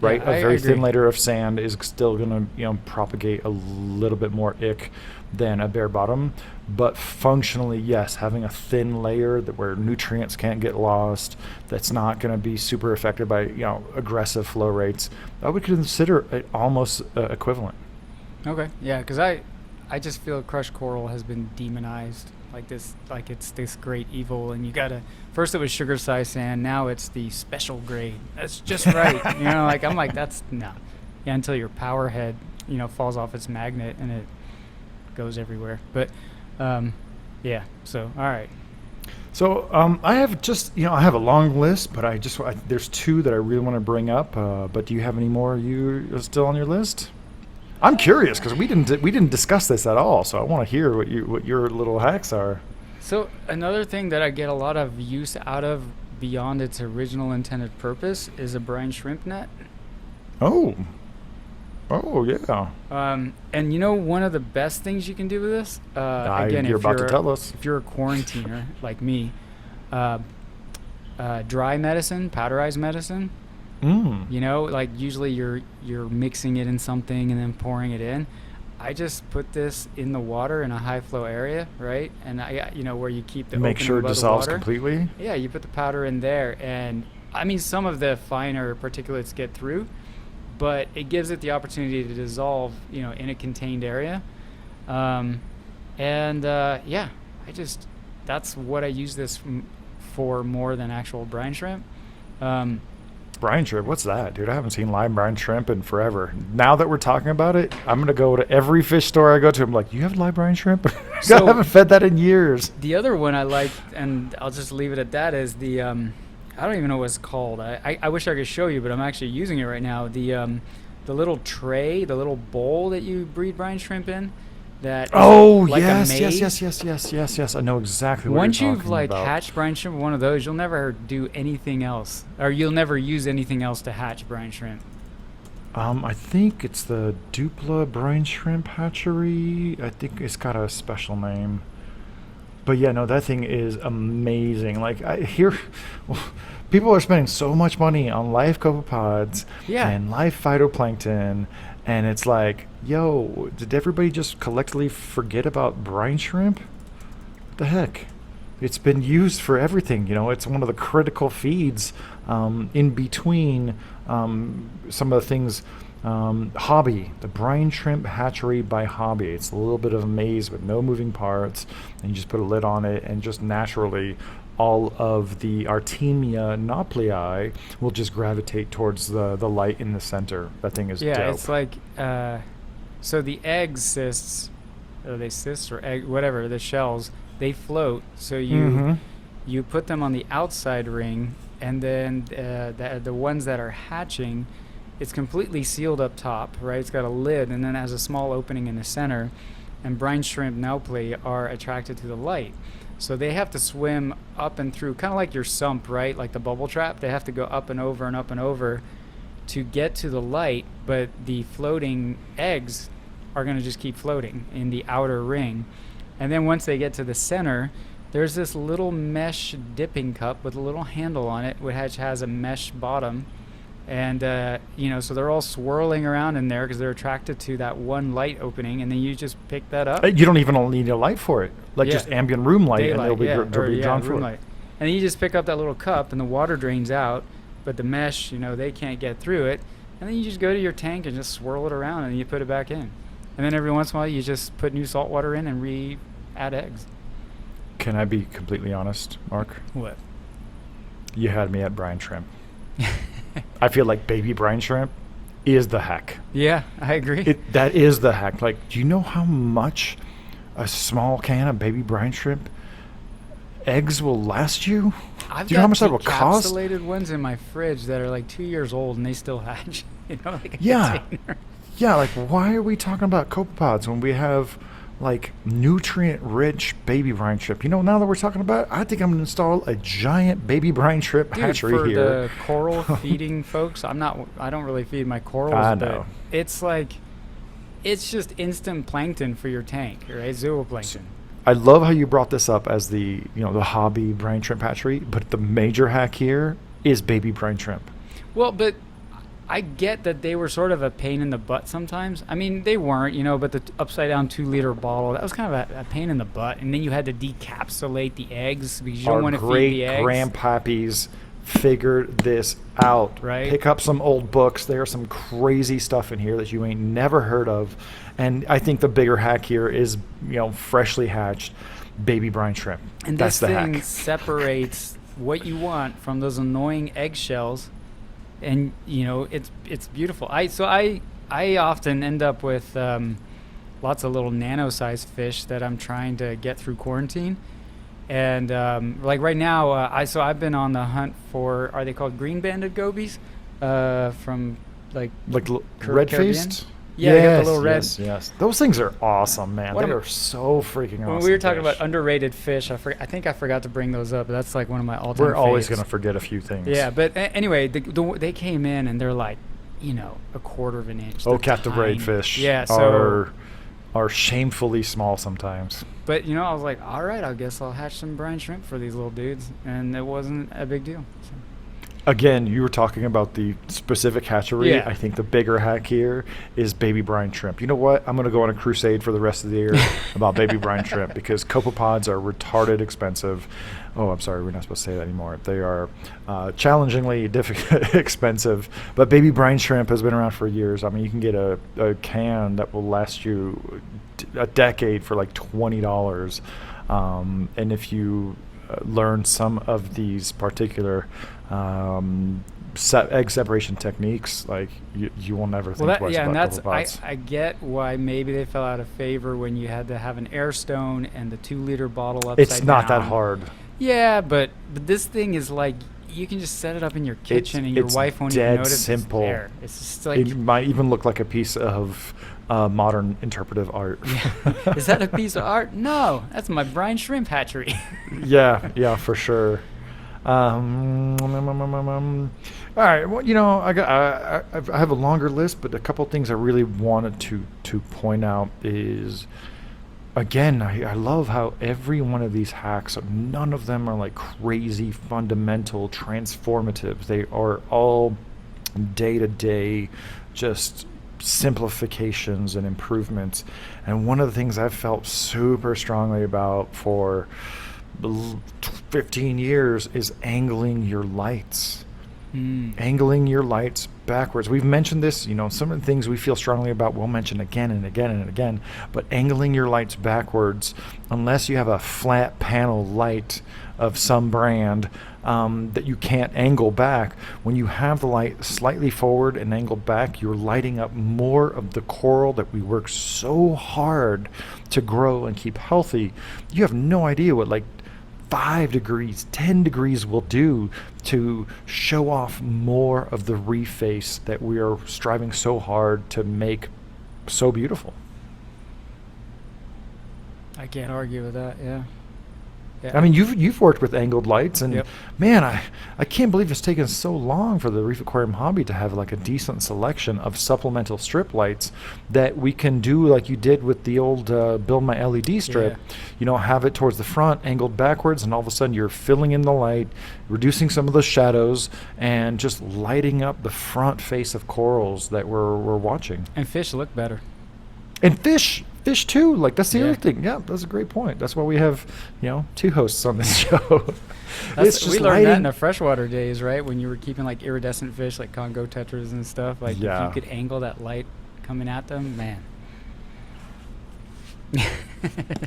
Right, Yeah, a very I agree. thin layer of sand is still going to propagate a little bit more ick than a bare bottom, but functionally, yes, having a thin layer where nutrients can't get lost, that's not going to be super affected by aggressive flow rates, I would consider it almost equivalent. Okay. Yeah, because I just feel crushed coral has been demonized like this, like it's this great evil, and you gotta. First it was sugar size sand, now it's the special grade. That's just right. Like I'm like, that's no. Yeah, until your power head, falls off its magnet and it goes everywhere. But yeah. So all right. So I have I have a long list, but there's two that I really want to bring up. But do you have any more? You are still on your list? I'm curious because we didn't discuss this at all, so I want to hear what your little hacks are. So another thing that I get a lot of use out of beyond its original intended purpose is a brine shrimp net. Oh yeah. And one of the best things you can do with this, again, you're about to tell us. if you're a quarantiner like me, dry medicine, powderized medicine. Like usually you're mixing it in something and then pouring it in. I just put this in the water in a high flow area, right? And where you keep the Make opening sure it above the dissolves water. completely. Yeah, you put the powder in there, and I mean some of the finer particulates get through, but it gives it the opportunity to dissolve, in a contained area. That's what I use this for more than actual brine shrimp. Brine shrimp, what's that, dude? I haven't seen live brine shrimp in forever. Now that we're talking about it, I'm gonna go to every fish store I go to. I'm like, you have live brine shrimp? So- I haven't fed that in years. The other one I like, and I'll just leave it at that, is the I don't even know what it's called. I wish I could show you, but I'm actually using it right now. The little tray, the little bowl that you breed brine shrimp in. That is like a yes. I know exactly what Once you're you've talking about. hatched brine shrimp with one of those, you'll never do anything else, or you'll never use anything else to hatch brine shrimp. I think it's the Dupla Brine Shrimp Hatchery. I think it's got a special name. But yeah, no, that thing is amazing. Like I hear people are spending so much money on live copepods and live phytoplankton, and it's like, yo, did everybody just collectively forget about brine shrimp? What the heck? It's been used for everything. It's one of the critical feeds in between some of the things. Hobby, the Brine Shrimp Hatchery by Hobby. It's a little bit of a maze with no moving parts, and you just put a lid on it, and just naturally all of the Artemia nauplii will just gravitate towards the light in the center. That thing is dope. It's like so the egg cysts, are they cysts or egg, whatever, the shells, they float. So you put them on the outside ring, and then the ones that are hatching, it's completely sealed up top, right? It's got a lid, and then it has a small opening in the center. And brine shrimp nauplii are attracted to the light, so they have to swim up and through, kind of like your sump, right? Like the bubble trap. They have to go up and over and up and over to get to the light. But the floating eggs are going to just keep floating in the outer ring, and then once they get to the center, there's this little mesh dipping cup with a little handle on it, which has a mesh bottom. And so they're all swirling around in there because they're attracted to that one light opening, and then you just pick that up. You don't even need a light for it, like just ambient room light, Daylight, and they'll be drawn room for light. it. And then you just pick up that little cup, and the water drains out, but the mesh, they can't get through it. And then you just go to your tank and just swirl it around, and you put it back in. And then every once in a while, you just put new salt water in and re-add eggs. Can I be completely honest, Mark? What? You had me at brine shrimp. I feel like baby brine shrimp is the hack. Yeah, I agree. That is the hack. Like, do you know how much a small can of baby brine shrimp eggs will last you? I've Do you know how much that will cost? encapsulated ones in my fridge that are like 2 years old, and they still hatch. you know, like a Yeah. container. Yeah, like why are we talking about copepods when we have like nutrient-rich baby brine shrimp? You know, now that we're talking about it, I think I'm gonna install a giant baby brine shrimp Dude, hatchery for here. the coral feeding folks, I don't really feed my corals, I but know. it's like, it's just instant plankton for your tank, right? Zooplankton. I love how you brought this up as the the hobby brine shrimp hatchery, but the major hack here is baby brine shrimp. Well, but I get that they were sort of a pain in the butt sometimes. I mean, they weren't, but the upside down 2-liter bottle, that was kind of a pain in the butt. And then you had to decapsulate the eggs because you don't want to feed the eggs. Our great grandpappies figured this out. Right. Pick up some old books. There's some crazy stuff in here that you ain't never heard of. And I think the bigger hack here is, freshly hatched baby brine shrimp. And that's this the thing hack. separates what you want from those annoying eggshells. And it's beautiful. I often end up with lots of little nano-sized fish that I'm trying to get through quarantine. And like right now, I've been on the hunt for, are they called green-banded gobies? From like red Caribbean? faced. Yeah, they got the little red. Yes. Those things are awesome, man. What They am- are so freaking awesome. When we were talking fish. about underrated fish, I think I forgot to bring those up. But that's like one of my all-time. We're always faves. gonna forget a few things. Yeah, but anyway, they came in and they're like, a quarter of an inch. Oh, They're captive tiny. braidfish. Yeah, so. are shamefully small sometimes. But I was like, all right, I guess I'll hatch some brine shrimp for these little dudes, and it wasn't a big deal. So. Again, you were talking about the specific hatchery. Yeah. I think the bigger hack here is baby brine shrimp. You know what? I'm going to go on a crusade for the rest of the year about baby brine shrimp because copepods are retarded expensive. Oh, I'm sorry. We're not supposed to say that anymore. They are challengingly expensive. But baby brine shrimp has been around for years. I mean, you can get a can that will last you a decade for like $20. And if you learn some of these particular egg separation techniques, like you will never think twice and about that's copepods. I get why maybe they fell out of favor when you had to have an air stone and the 2-liter bottle upside down. It's not that hard. Yeah, but this thing is like, you can just set it up in your kitchen and your wife won't even notice. Simple. It's there. It's just like, It might even look like a piece of modern interpretive art. is that a piece of art? No, that's my brine shrimp hatchery. Yeah, for sure. All right. Well, I have a longer list, but a couple things I really wanted to point out is, again, I love how every one of these hacks, none of them are like crazy fundamental transformative. They are all day-to-day just simplifications and improvements. And one of the things I've felt super strongly about for 15 years is angling your lights. Angling your lights backwards. We've mentioned this, some of the things we feel strongly about we'll mention again and again and again, but angling your lights backwards, unless you have a flat panel light of some brand that you can't angle back, when you have the light slightly forward and angled back, you're lighting up more of the coral that we work so hard to grow and keep healthy. You have no idea what 5 degrees, 10 degrees will do to show off more of the reef face that we are striving so hard to make so beautiful. I can't argue with that. Yeah. I mean, you've worked with angled lights, and Yep. man, I can't believe it's taken so long for the reef aquarium hobby to have like a decent selection of supplemental strip lights that we can do like you did with the old Build My LED strip. Have it towards the front, angled backwards, and all of a sudden you're filling in the light, reducing some of the shadows, and just lighting up the front face of corals that we're watching. And fish look better. And fish too. Like that's the Yeah. other thing. Yeah, that's a great point. That's why we have, 2 hosts on this show. We learned that in the freshwater days, right? When you were keeping like iridescent fish, like Congo tetras and stuff. Like if Yeah. you could angle that light coming at them, man.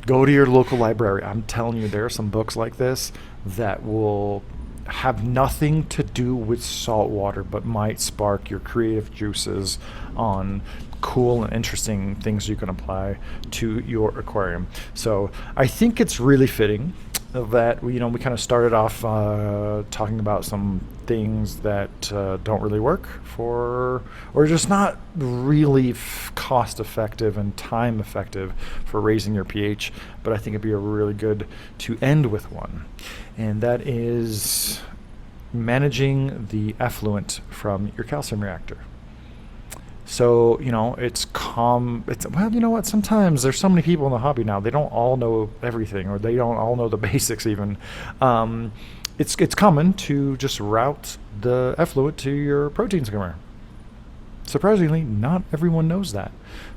Go to your local library. I'm telling you, there are some books like this that will have nothing to do with salt water, but might spark your creative juices on cool and interesting things you can apply to your aquarium. So I think it's really fitting that we kind of started off talking about some things that don't really work for, or just not really cost effective and time effective for raising your pH. But I think it'd be a really good to end with one, and that is managing the effluent from your calcium reactor. So, it's well, you know what? Sometimes there's so many people in the hobby now, they don't all know everything, or they don't all know the basics even. It's common to just route the effluent to your protein skimmer. Surprisingly, not everyone knows that.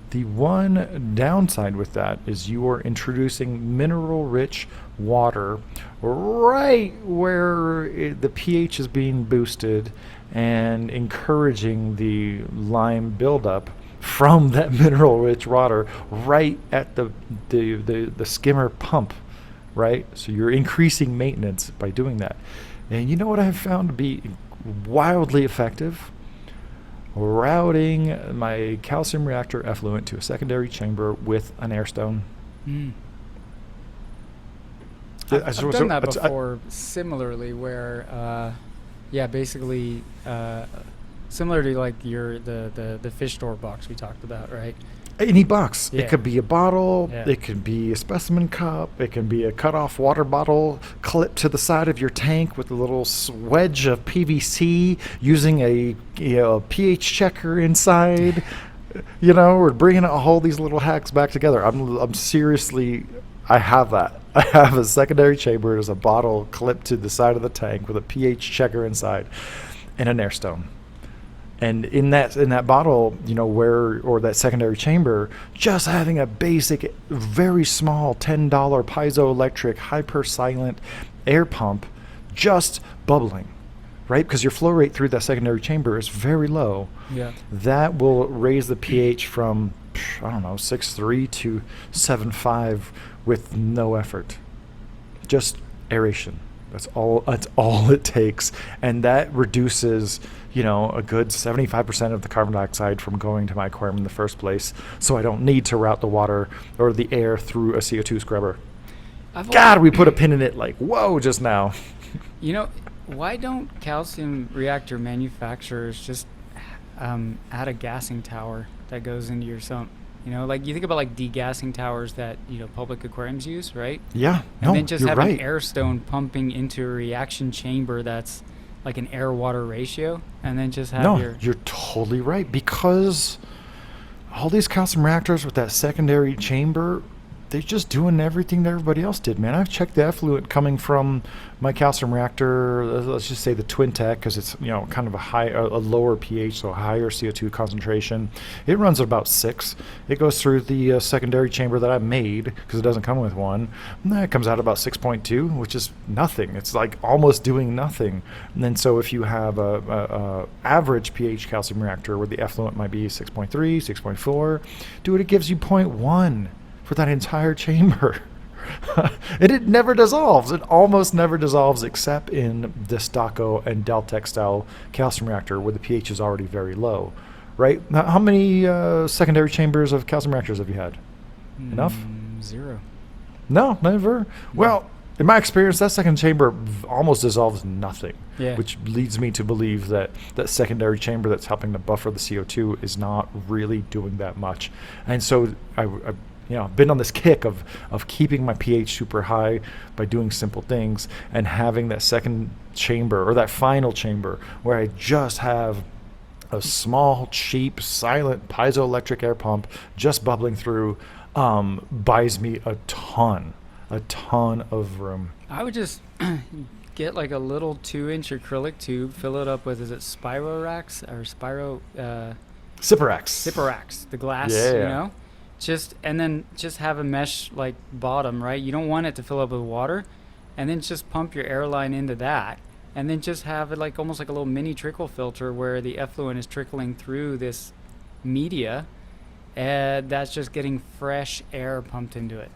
The one downside with that is you are introducing mineral-rich water right where the pH is being boosted and encouraging the lime buildup from that mineral-rich water right at the skimmer pump, right? So you're increasing maintenance by doing that. And you know what I've found to be wildly effective? Routing my calcium reactor effluent to a secondary chamber with an air stone. I've done that before, similarly, where basically similar to like the fish store box we talked about, right? Any box. Yeah. It could be a bottle. Yeah. It could be a specimen cup. It can be a cut-off water bottle clipped to the side of your tank with a little wedge of PVC using a pH checker inside. We're bringing all these little hacks back together. I'm seriously, I have that. I have a secondary chamber as a bottle clipped to the side of the tank with a pH checker inside and an air stone. And in that bottle, or that secondary chamber, just having a basic, very small $10 piezoelectric hyper silent air pump, just bubbling, right? Because your flow rate through that secondary chamber is very low. Yeah. That will raise the pH from 6.3 to 7.5 with no effort. Just aeration. That's all it takes, and that reduces a good 75% of the carbon dioxide from going to my aquarium in the first place, so I don't need to route the water or the air through a CO2 scrubber. We put a pin in it like, whoa, just now. Why don't calcium reactor manufacturers just add a gassing tower that goes into your sump? Like you think about like degassing towers that, public aquariums use, right? Yeah. And then just have right. an air stone pumping into a reaction chamber that's like an air-water ratio, and then just have you're totally right, because all these calcium reactors with that secondary chamber, they're just doing everything that everybody else did, man. I've checked the effluent coming from my calcium reactor, let's just say the Twin Tech, because it's kind of a lower pH, so a higher CO2 concentration. It runs at about 6. It goes through the secondary chamber that I made, because it doesn't come with one, and then it comes out about 6.2, which is nothing. It's like almost doing nothing. And then so if you have a average pH calcium reactor where the effluent might be 6.3, 6.4, it gives you 0.1 for that entire chamber. And it never dissolves. It almost never dissolves, except in the Stocko and Deltec style calcium reactor where the pH is already very low, right? Now, how many secondary chambers of calcium reactors have you had? Enough? 0. No, never. Yeah. Well, in my experience, that second chamber almost dissolves nothing, yeah. which leads me to believe that that secondary chamber that's helping to buffer the CO2 is not really doing that much. And so I've been on this kick of keeping my pH super high by doing simple things, and having that second chamber or that final chamber where I just have a small, cheap, silent piezoelectric air pump just bubbling through buys me a ton of room. I would just get like a little 2-inch acrylic tube, fill it up with, is it Spirax or Siperax, the glass, and then just have a mesh like bottom, right? You don't want it to fill up with water, and then just pump your air line into that, and then just have it like almost like a little mini trickle filter where the effluent is trickling through this media, and that's just getting fresh air pumped into it.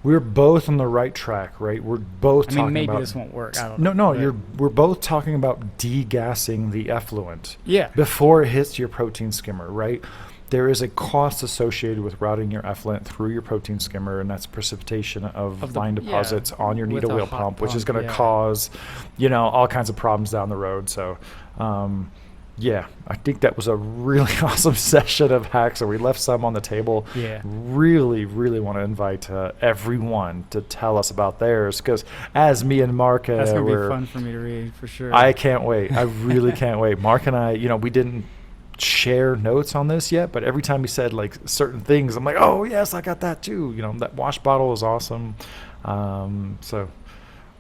We're both on the right track, right? We're both talking about... maybe this won't work. I don't know. No, we're both talking about degassing the effluent. Yeah. Before it hits your protein skimmer, right? there is a cost associated with routing your effluent through your protein skimmer, and that's precipitation of line deposits on your with needle a wheel hot pump, which is pump, going to yeah. cause, all kinds of problems down the road. So, yeah, I think that was a really awesome session of hacks, and we left some on the table. Yeah. Really, really want to invite everyone to tell us about theirs, because as me and Mark That's going to were, be fun for me to read, for sure. I can't wait. I really can't wait. Mark and I, we didn't share notes on this yet, but every time he said like certain things, I'm like, oh yes, I got that too. That wash bottle is awesome. So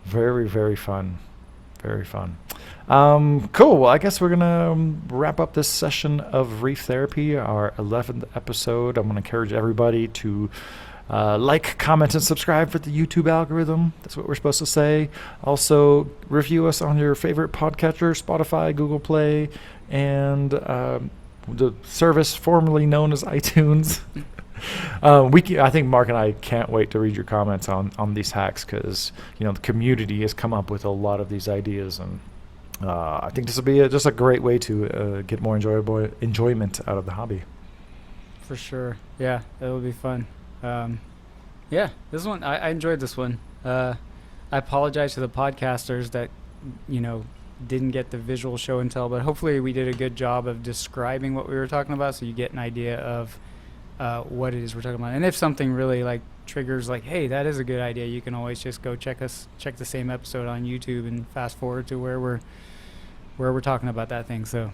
very, very fun. Very fun. Cool. Well, I guess we're gonna wrap up this session of Reef Therapy, our 11th episode. I'm gonna encourage everybody to like, comment, and subscribe for the YouTube algorithm. That's what we're supposed to say. Also, review us on your favorite podcatcher, Spotify, Google Play, and the service formerly known as iTunes. I think Mark and I can't wait to read your comments on these hacks, because the community has come up with a lot of these ideas, and I think this will be just a great way to get more enjoyment out of the hobby. For sure. Yeah, it'll be fun. Yeah, this one, I enjoyed this one. I apologize to the podcasters that, didn't get the visual show and tell, but hopefully we did a good job of describing what we were talking about, so you get an idea of what it is we're talking about. And if something really like triggers like, hey, that is a good idea, you can always just go check the same episode on YouTube and fast forward to where we're talking about that thing. So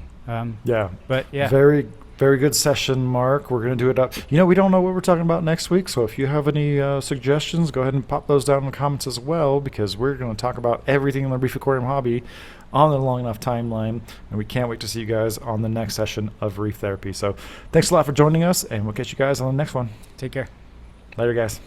yeah, but yeah, very, very good session, Mark. We're going to do it up. We don't know what we're talking about next week, so if you have any suggestions, go ahead and pop those down in the comments as well, because we're going to talk about everything in the reef aquarium hobby on a long enough timeline, and we can't wait to see you guys on the next session of Reef Therapy. So thanks a lot for joining us, and we'll catch you guys on the next one. take care. Later, guys.